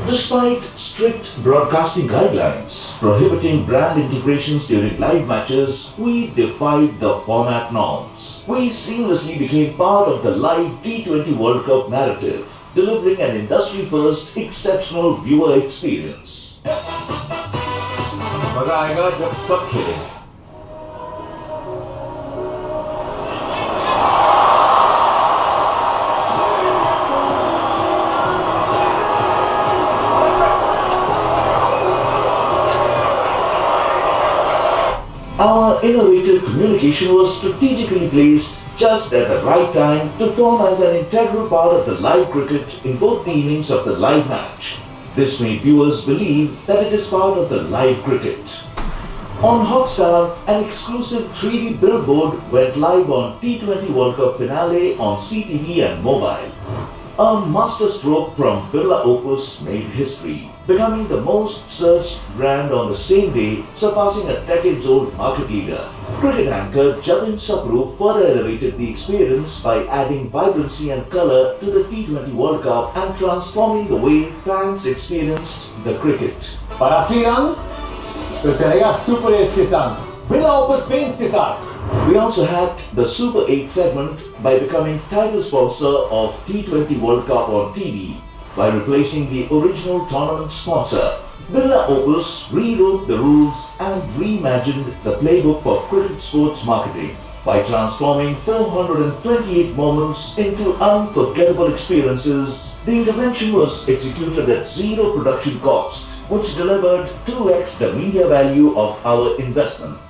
Speaker 6: Despite strict broadcasting guidelines prohibiting brand integrations during live matches, we defied the format norms. We seamlessly became part of the live T20 World Cup narrative, delivering an industry-first, exceptional viewer experience.
Speaker 8: मजा आएगा जब सब खेलेंगे।
Speaker 6: Our innovative communication was strategically placed just at the right time to form as an integral part of the live cricket in both the innings of the live match. This made viewers believe that it is part of the live cricket. On Hotstar, an exclusive 3D billboard went live on T20 World Cup finale on CTV and mobile. A masterstroke from Birla Opus made history, becoming the most searched brand on the same day, surpassing a decades-old market leader. Cricket anchor Jatin Sabru further elevated the experience by adding vibrancy and color to the T20 World Cup and transforming the way fans experienced the cricket.
Speaker 10: और असली रंग तो चलेगा super 8 के साथ, Birla Opus paints के साथ।
Speaker 6: We also hacked the Super 8 segment by becoming title sponsor of T20 World Cup on TV by replacing the original tournament sponsor. Birla Opus rewrote the rules and reimagined the playbook for cricket sports marketing by transforming 428 moments into unforgettable experiences. The intervention was executed at zero production cost, which delivered 2x the media value of our investment.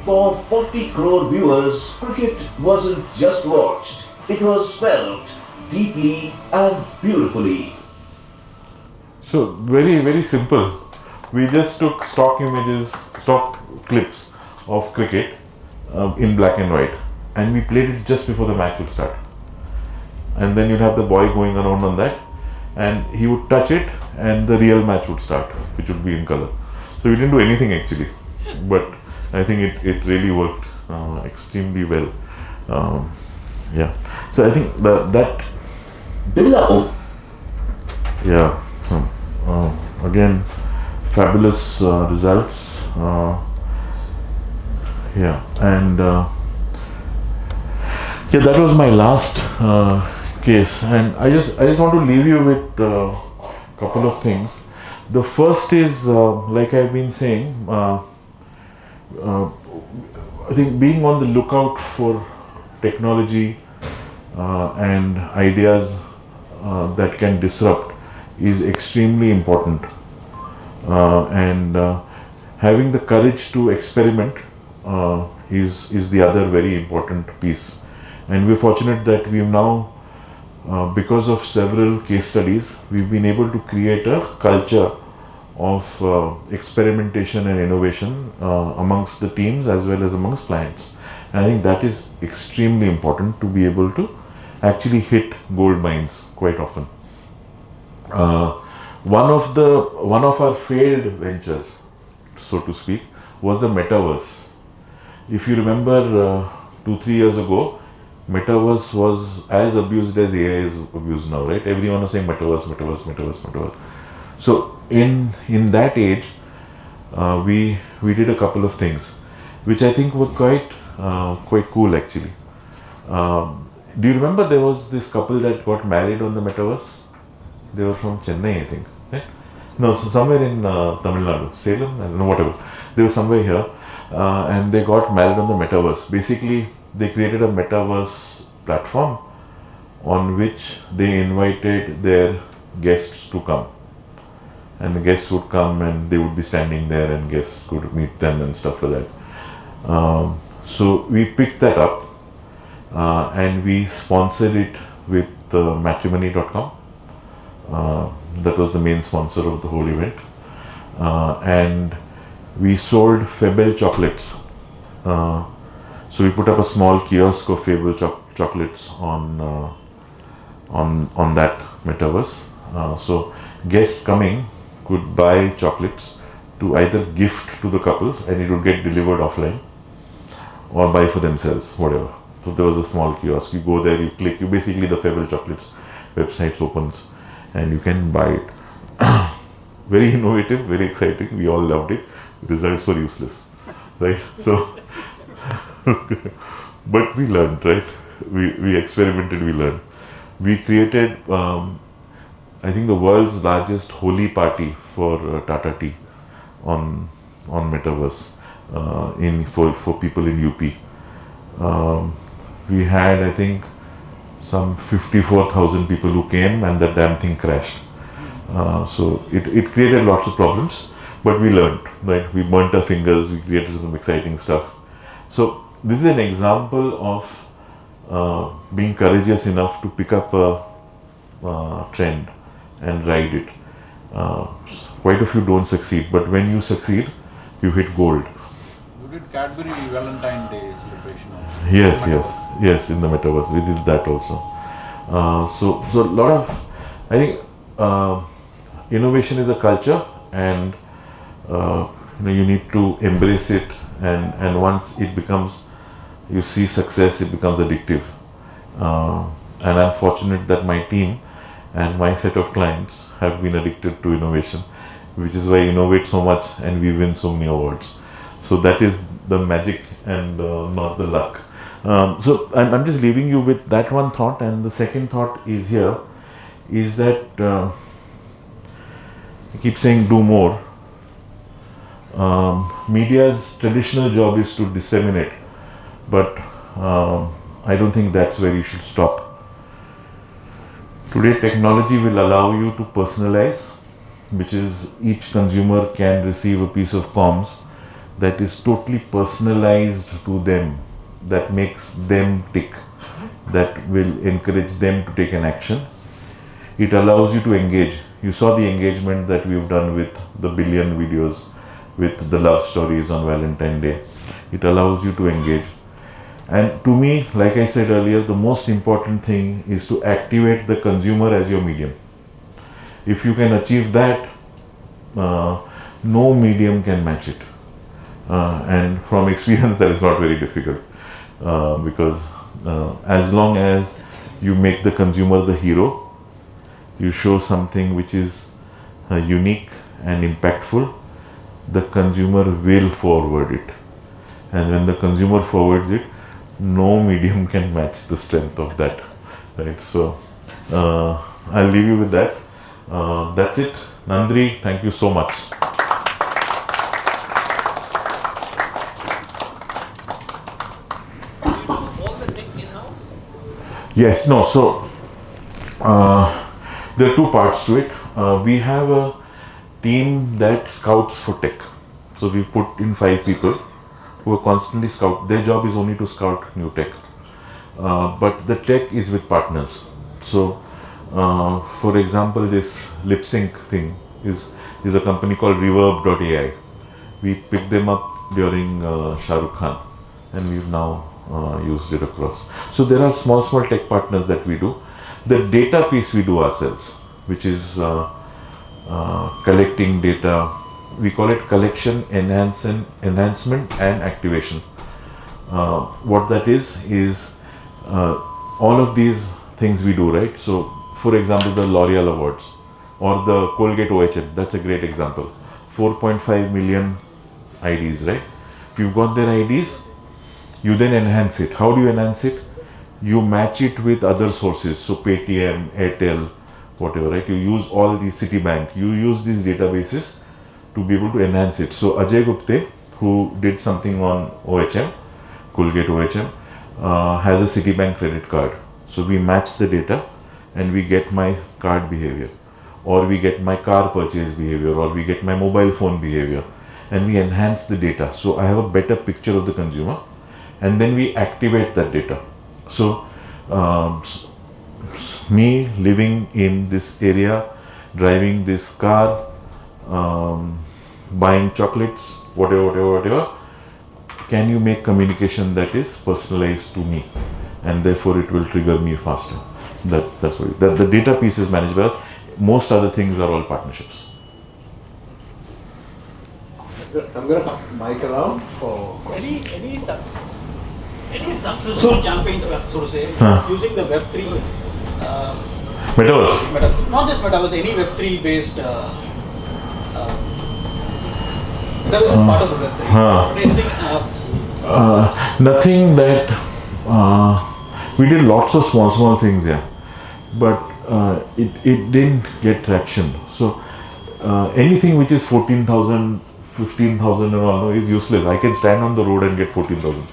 Speaker 6: For 40 crore viewers, cricket wasn't just watched, it was felt deeply and beautifully.
Speaker 3: So very, very simple. We just took stock images, stock clips of cricket in black and white, and we played it just before the match would start. And then you'd have the boy going around on that, and he would touch it and the real match would start, which would be in color. So we didn't do anything actually, but I think it really worked extremely well. Yeah. So I think that
Speaker 6: Birla.
Speaker 3: Yeah. Again, fabulous results. Yeah, and yeah, that was my last case, and I just want to leave you with a couple of things. The first is, like I've been saying, I think being on the lookout for technology and ideas that can disrupt is extremely important, and having the courage to experiment is the other very important piece. And we're fortunate that we've now, because of several case studies, we've been able to create a culture of experimentation and innovation amongst the teams as well as amongst clients. And I think that is extremely important to be able to actually hit gold mines quite often. One of our failed ventures, so to speak, was the metaverse. If you remember 2-3 years ago, metaverse was as abused as AI is abused now, right? Everyone was saying metaverse, metaverse, metaverse, metaverse. So in that age, we did a couple of things, which I think were quite cool actually. Do you remember there was this couple that got married on the metaverse? They were from Chennai, I think, right? No, so somewhere in Tamil Nadu, Salem, I don't know, whatever. They were somewhere here, and they got married on the metaverse. Basically, they created a metaverse platform on which they invited their guests to come. And the guests would come and they would be standing there and guests could meet them and stuff like that. So we picked that up and we sponsored it with matrimony.com. That was the main sponsor of the whole event. And we sold Fable chocolates. So we put up a small kiosk of Fable chocolates on that metaverse. So guests coming could buy chocolates to either gift to the couple and it would get delivered offline, or buy for themselves, whatever. So there was a small kiosk. You go there, you click, basically the Fable chocolates website opens and you can buy it. Very innovative, very exciting. We all loved it. Results were useless, right? So, but we learned, right? We experimented, we learned. We created, I think, the world's largest holy party for Tata Tea on metaverse for people in UP. We had, I think, some 54,000 people who came, and the damn thing crashed. So it created lots of problems, but we learned, right? We burnt our fingers, we created some exciting stuff. So this is an example of being courageous enough to pick up a trend and ride it. Quite a few don't succeed, but when you succeed, you hit gold.
Speaker 20: You did Cadbury Valentine Day celebration also.
Speaker 3: Yes, in the metaverse. We did that also. So a lot of, I think, innovation is a culture, and you need to embrace it, and once it becomes, you see success, it becomes addictive. And I'm fortunate that my team and my set of clients have been addicted to innovation, which is why I innovate so much and we win so many awards. So that is the magic and not the luck. So I'm just leaving you with that one thought, and the second thought is here, is that I keep saying do more. Media's traditional job is to disseminate, but I don't think that's where you should stop. Today technology will allow you to personalize, which is each consumer can receive a piece of comms that is totally personalized to them, that makes them tick, that will encourage them to take an action. It allows you to engage. You saw the engagement that we've done with the billion videos, with the love stories on Valentine's Day. It allows you to engage. And to me, like I said earlier, the most important thing is to activate the consumer as your medium. If you can achieve that, no medium can match it. And from experience, that is not very difficult, because as long as you make the consumer the hero, you show something which is unique and impactful, the consumer will forward it. And when the consumer forwards it, no medium can match the strength of that, right? So I'll leave you with that. That's it. Nandri, thank you so much. Yes, no, so there are two parts to it. We have a team that scouts for tech. So we've put in 5 people who are constantly scout. Their job is only to scout new tech. But the tech is with partners. So for example, this lip sync thing is a company called reverb.ai. We picked them up during Shah Rukh Khan, and we've now used it across. So there are small tech partners that we do. The data piece we do ourselves, which is collecting data. We call it collection, enhancement and activation. What that is all of these things we do, right? So for example, the L'Oreal Awards or the Colgate OHM, that's a great example. 4.5 million IDs, right? You've got their IDs, you then enhance it. How do you enhance it? You match it with other sources, so Paytm, Airtel, whatever, right? You use all these, Citibank, you use these databases to be able to enhance it. So Ajay Gupte, who did something on OHM, Colgate OHM, has a Citibank credit card. So we match the data and we get my card behavior, or we get my car purchase behavior, or we get my mobile phone behavior, and we enhance the data. So I have a better picture of the consumer, and then we activate that data. So me living in this area, driving this car, buying chocolates, whatever, can you make communication that is personalized to me, and therefore it will trigger me faster. That's what the data piece is managed by us. Most other things are all partnerships.
Speaker 16: I'm going to pass the mic around for questions.
Speaker 21: Any successful campaigns, so to say, using the Web3
Speaker 3: Metaverse?
Speaker 21: Not just Metaverse, any Web3 based Metaverse is part of the Web3. Anything?
Speaker 3: Nothing that we did lots of small things, yeah, but it didn't get traction. So anything which is 14,000, 15,000 and all is useless. I can stand on the road and get 14,000.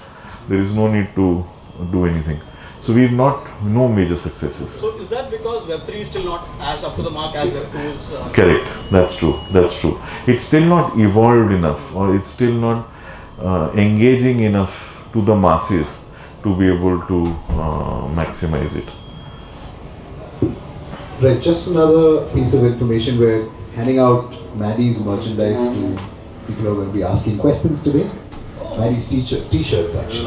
Speaker 3: There is no need to do anything. So we've no major successes.
Speaker 21: So is that because Web3 is still not as up to the mark as Web2 is?
Speaker 3: Correct. That's true. It's still not evolved enough, or it's still not engaging enough to the masses to be able to maximize it.
Speaker 16: Right, just another piece of information. We're handing out Maddie's merchandise to people who are going to be asking questions today. Maddie's t-shirts actually.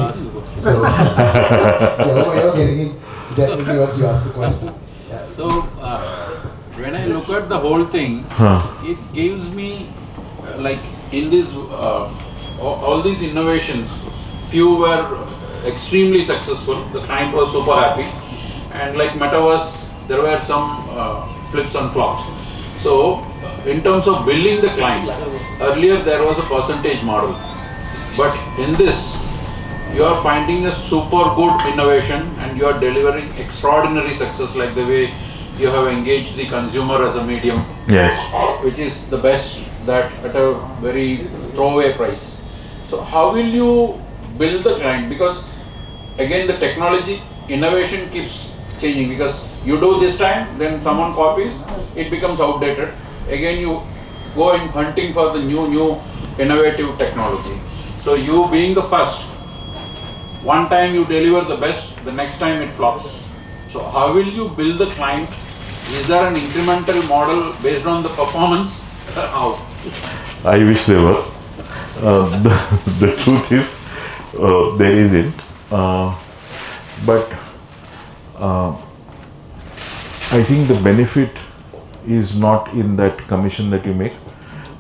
Speaker 16: So, what you're getting in definitely once you ask the question. Yeah.
Speaker 20: So, when I look at the whole thing, it gives me like in this all these innovations, few were extremely successful. The client was super happy, and like Metaverse, there were some flips and flops. So, in terms of building the client, earlier there was a percentage model. But in this, you are finding a super good innovation and you are delivering extraordinary success, like the way you have engaged the consumer as a medium.
Speaker 3: Yes.
Speaker 20: Which is the best, that at a very throwaway price. So how will you build the client? Because again, the technology innovation keeps changing, because you do this time, then someone copies, it becomes outdated. Again, you go in hunting for the new innovative technology. So you being the first, one time you deliver the best, the next time it flops. So how will you build the client? Is there an incremental model based on the performance? How?
Speaker 3: I wish there were. The truth is, there isn't. But I think the benefit is not in that commission that you make,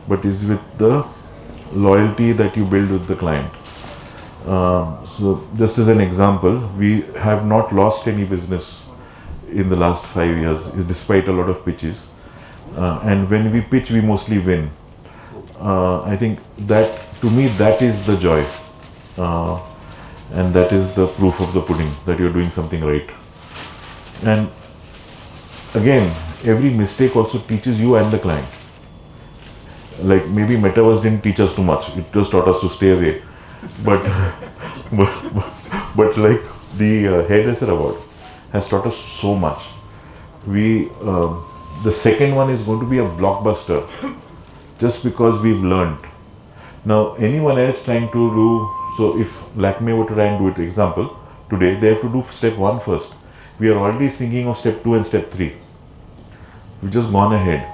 Speaker 3: but is with the loyalty that you build with the client. So just as an example, we have not lost any business in the last 5 years, despite a lot of pitches. And when we pitch, we mostly win. I think that, to me, that is the joy. And that is the proof of the pudding, that you're doing something right. And again, every mistake also teaches you and the client. Like maybe Metaverse didn't teach us too much, it just taught us to stay away. But, but like the hairdresser award has taught us so much. The second one is going to be a blockbuster just because we've learned. Now anyone else trying to do, so if LACME were to try and do it, example, today they have to do step 1 first. We are already thinking of step 2 and step 3. We've just gone ahead.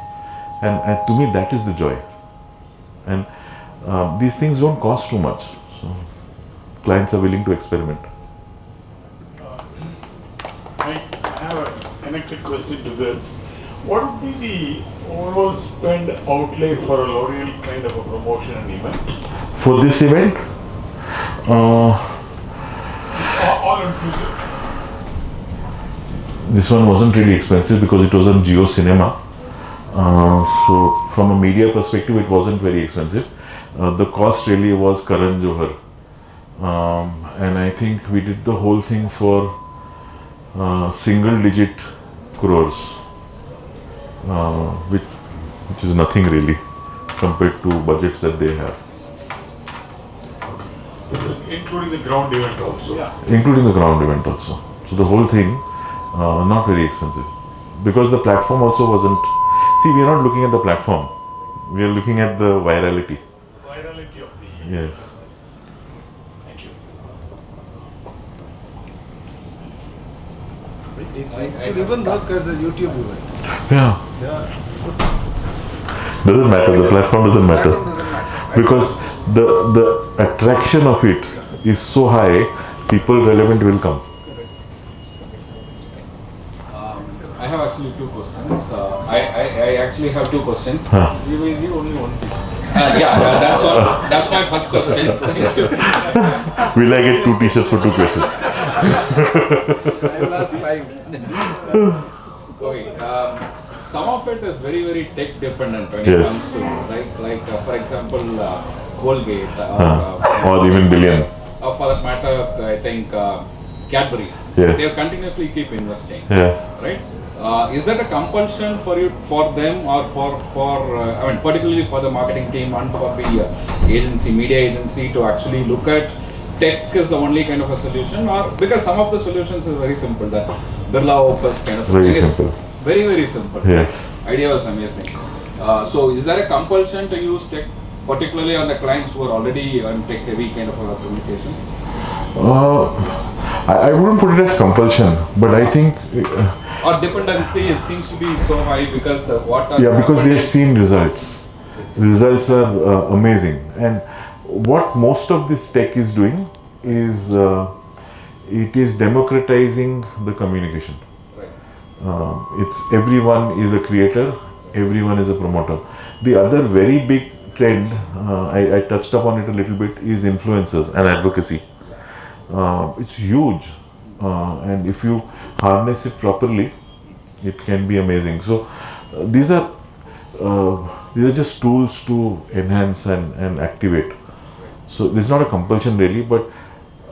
Speaker 3: And to me that is the joy. And these things don't cost too much. So clients are willing to experiment.
Speaker 1: I have a connected question to this. What would be the overall spend outlay for a L'Oreal kind of a promotion and event?
Speaker 3: For this event?
Speaker 1: All inclusive.
Speaker 3: This one wasn't really expensive because it was on Geo Cinema. So from a media perspective, it wasn't very expensive. The cost really was Karan Johar. And I think we did the whole thing for single digit crores, which is nothing really compared to budgets that they have.
Speaker 1: Including the ground event also. Yeah.
Speaker 3: Including the ground event also. So the whole thing, not very expensive. Because the platform also wasn't, see, we are not looking at the platform, we are looking at the virality.
Speaker 1: Virality of the...
Speaker 3: Yes.
Speaker 1: Thank you.
Speaker 22: It could even work as a YouTube event.
Speaker 3: Yeah.
Speaker 22: Yeah.
Speaker 3: Doesn't matter, the platform doesn't matter. Because the attraction of it is so high, people relevant will come.
Speaker 23: I have actually 2 questions. I actually have 2 questions.
Speaker 1: We will give only one piece.
Speaker 23: That's one. That's my first question.
Speaker 3: Will I get 2 t-shirts for 2 questions?
Speaker 23: I will ask 5. Okay. Some of it is very, very tech dependent when it comes to, right? Like for example, Colgate
Speaker 3: or even Billion.
Speaker 23: For that matter, I think Cadbury's.
Speaker 3: Yes.
Speaker 23: They continuously keep investing.
Speaker 3: Yes.
Speaker 23: Right? Is that a compulsion for them, or I mean, particularly for the marketing team and for the agency, media agency, to actually look at tech is the only kind of a solution, or because some of the solutions is very simple, that Birla Opus kind of
Speaker 3: very
Speaker 23: thing.
Speaker 3: simple.
Speaker 23: Very, very simple.
Speaker 3: Yes.
Speaker 23: Idea was amazing. So is there a compulsion to use tech, particularly on the clients who are already on tech heavy kind of communications?
Speaker 3: I wouldn't put it as compulsion, but I think
Speaker 23: or dependency seems to be so high because
Speaker 3: because they have seen results. Results are amazing, and what most of this tech is doing is it is democratizing the communication. It's everyone is a creator, everyone is a promoter. The other very big trend, I touched upon it a little bit, is influencers and advocacy. It's huge, and if you harness it properly, it can be amazing. So these are just tools to enhance and activate. So this is not a compulsion really, but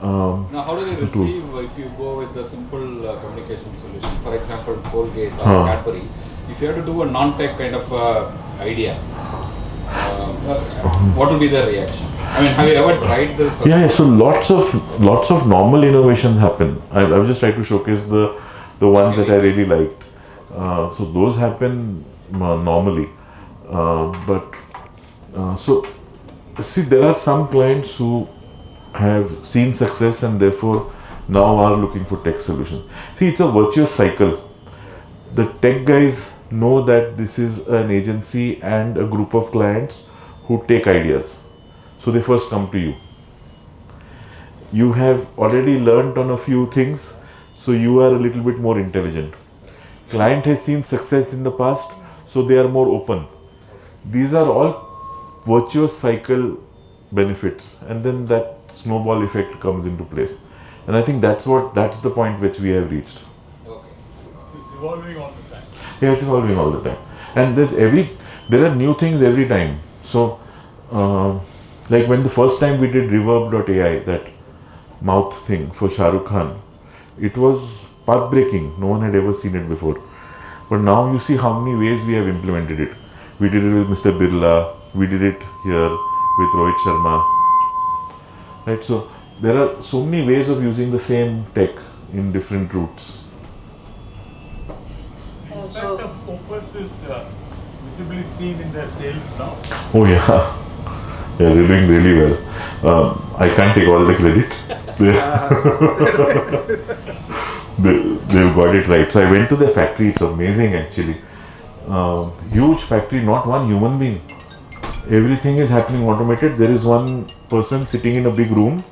Speaker 23: now how do they receive if you go with the simple communication solution? For example, Colgate or Cadbury, if you have to do a non-tech kind of idea, what would be the reaction? I mean, have you ever tried this?
Speaker 3: Yeah, so lots of normal innovations happen. I've just tried to showcase the ones that I really liked. So those happen normally, so see, there are some clients who have seen success and therefore now are looking for tech solutions. See, it's a virtuous cycle. The tech guys know that this is an agency and a group of clients who take ideas. So they first come to you. You have already learnt on a few things, so you are a little bit more intelligent. Client has seen success in the past, so they are more open. These are all virtuous cycle benefits, and then that snowball effect comes into place. And I think that's the point which we have reached.
Speaker 1: Okay. It's evolving all the time.
Speaker 3: Yeah, it's evolving all the time. And there are new things every time. So, like when the first time we did reverb.ai, that mouth thing for Shah Rukh Khan, it was path breaking. No one had ever seen it before. But now you see how many ways we have implemented it. We did it with Mr. Birla, we did it here with Rohit Sharma. Right, so there are so many ways of using the same tech in different routes.
Speaker 1: The impact of Opus is visibly seen in their sales now.
Speaker 3: Oh yeah, yeah, they're doing really well. I can't take all the credit. They've got it right. So I went to the factory. It's amazing actually. Huge factory, not one human being. Everything is happening automated. There is one person sitting in a big room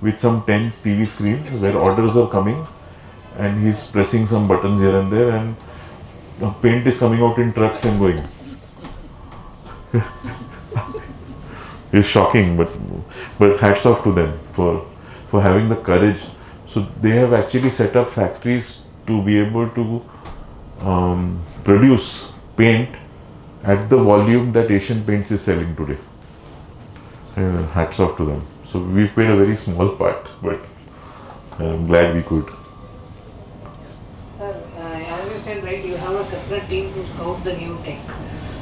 Speaker 3: with some 10 TV screens where orders are coming, and he's pressing some buttons here and there, and paint is coming out in trucks and going. It's shocking, but hats off to them for having the courage. So they have actually set up factories to be able to produce paint at the volume that Asian Paints is selling today. Hats off to them. So we've played a very small part, but I'm glad we could.
Speaker 2: Sir, as you said, right, you have a separate team to scout the new tech.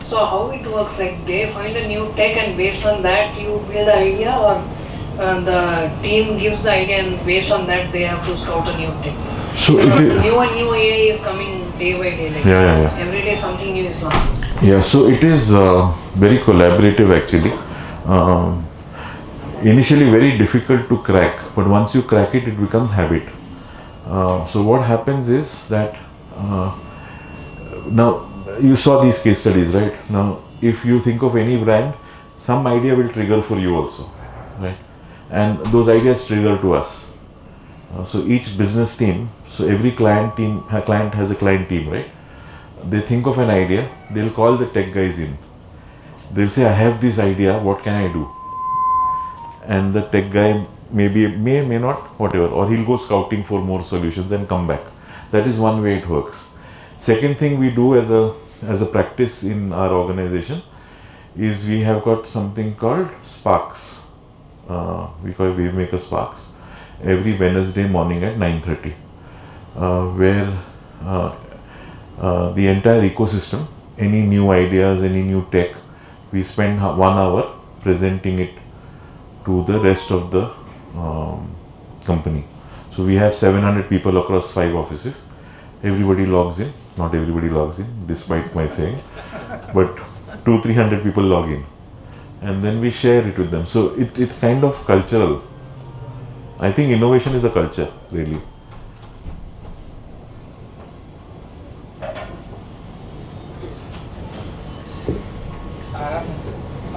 Speaker 2: So how it works, like they find a new tech and based on that you build the idea, or the team gives the idea and based on that they have to scout a new tech?
Speaker 3: So
Speaker 2: new and new AI is coming day by day, like every day something new is launched.
Speaker 3: Yeah, so it is very collaborative actually. Initially very difficult to crack, but once you crack it, it becomes habit. So what happens is that now you saw these case studies, right? Now if you think of any brand, some idea will trigger for you also, right? And those ideas trigger to us. So each business team, so every client has a client team, right? They think of an idea, they'll call the tech guys in. They'll say, I have this idea, what can I do? And the tech guy may not, whatever, or he'll go scouting for more solutions and come back. That is one way it works. Second thing we do as a practice in our organization is we have got something called Sparks. We call it Wavemaker Sparks. Every Wednesday morning at 9:30, where the entire ecosystem, any new ideas, any new tech, we spend 1 hour presenting it to the rest of the company. So we have 700 people across 5 offices. Everybody logs in. Not everybody logs in, despite my saying, but 200-300 people log in, and then we share it with them. So it's kind of cultural. I think innovation is a culture, really.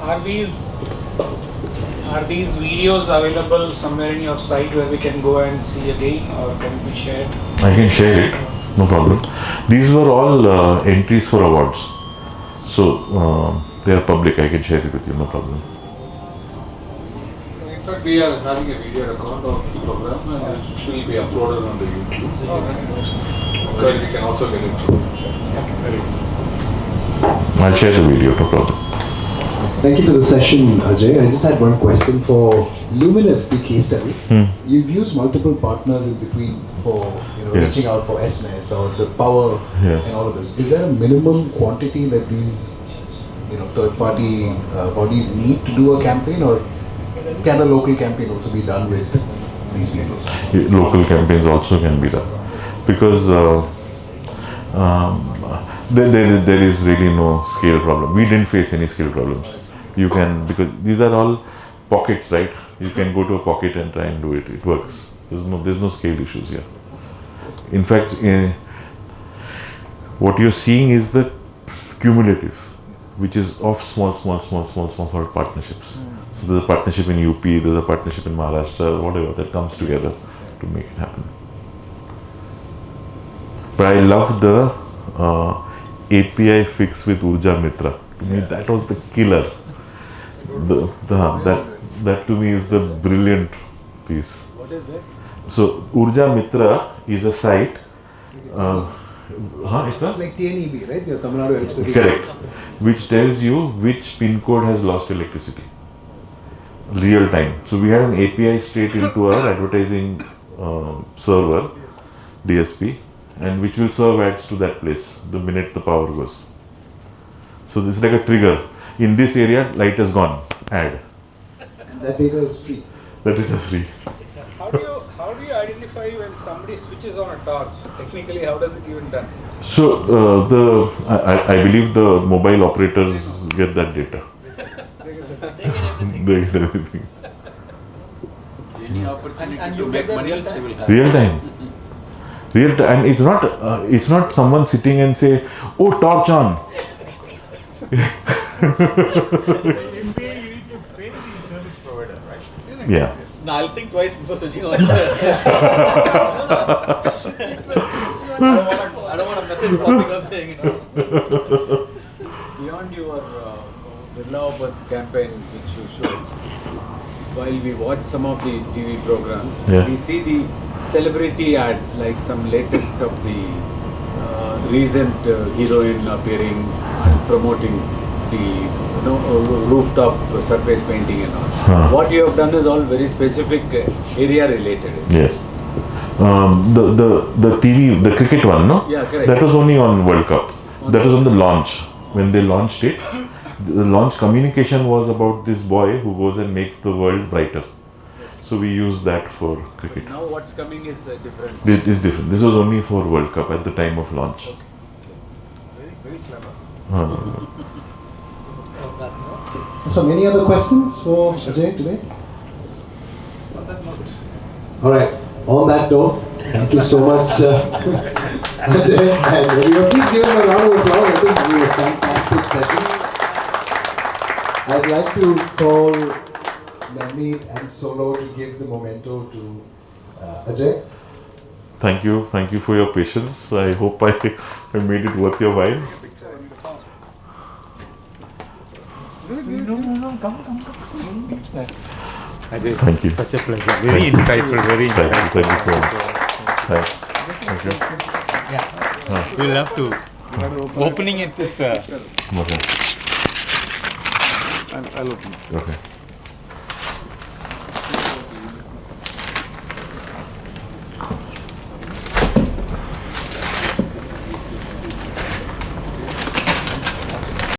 Speaker 21: Are these videos available somewhere in your site where we can go and see again, or can we share?
Speaker 3: I can share it, no problem. These were all entries for awards, so they are public. I can share it with you, no problem.
Speaker 23: In fact, we are having a video record of this program and it will be uploaded on the YouTube. So you can also get it through.
Speaker 3: I'll share the video, no problem.
Speaker 16: Thank you for the session, Ajay. I just had one question for Luminous, the case study. You've used multiple partners in between for reaching out for SMS or the power and all of this. Is there a minimum quantity that these third-party bodies need to do a campaign, or can a local campaign also be done with these people?
Speaker 3: Local campaigns also can be done, because there is really no scale problem. We didn't face any scale problems. You can, because these are all pockets, right? You can go to a pocket and try and do it. It works. There's no scale issues here. In fact, what you're seeing is the cumulative, which is of small partnerships. So there's a partnership in UP, there's a partnership in Maharashtra, whatever, that comes together to make it happen. But I love the API fix with Urja Mitra. To me, that was the killer. That to me is the brilliant piece.
Speaker 22: What is that?
Speaker 3: So Urja Mitra is a site.
Speaker 16: It's like TNEB, right? Your Tamil Nadu electricity.
Speaker 3: Correct. Which tells you which pin code has lost electricity. Real time. So we had an API straight into our advertising server, DSP, and which will serve ads to that place the minute the power goes. So this is like a trigger. In this area, light has gone. Ad.
Speaker 16: And that data is free.
Speaker 3: That data is free.
Speaker 23: How do you identify when somebody switches on a torch? Technically, how does it even done?
Speaker 3: So I believe the mobile operators get that data. They get everything.
Speaker 20: Any opportunity to make money, they will have.
Speaker 3: Real time. Real time. And it's not someone sitting and say, oh, torch on. Yeah.
Speaker 21: No, I'll think twice before switching on. I don't want a message popping up saying,
Speaker 5: Beyond your Birla Bus campaign which you showed, while we watch some of the TV programs, we see the celebrity ads like some latest of the recent heroine appearing and promoting the rooftop surface painting and all. What you have done is all very specific area related.
Speaker 3: Yes. The TV, the cricket one, no?
Speaker 5: Yeah, correct.
Speaker 3: That was only on World Cup. That was on the launch. When they launched it, the launch communication was about this boy who goes and makes the world brighter. So we use that for cricket.
Speaker 5: Now what's coming is different.
Speaker 3: It is different. This was only for World Cup at the time of launch.
Speaker 5: Okay. Very clever.
Speaker 16: So, any other questions for Ajay today? All right. On that note, thank you so much, Ajay and everyone. Please give him a round of applause. I think it was a fantastic session. I'd like to call Navneet and Solo to give the memento to Ajay.
Speaker 3: Thank you for your patience. I hope I made it worth your while.
Speaker 7: Ajay,
Speaker 3: thank you.
Speaker 7: Such a pleasure. Very insightful, very insightful.
Speaker 3: Thank you so much. Thank you.
Speaker 7: Yeah. We'll have to opening it with.
Speaker 3: Okay.
Speaker 7: I'll open it.
Speaker 3: Okay.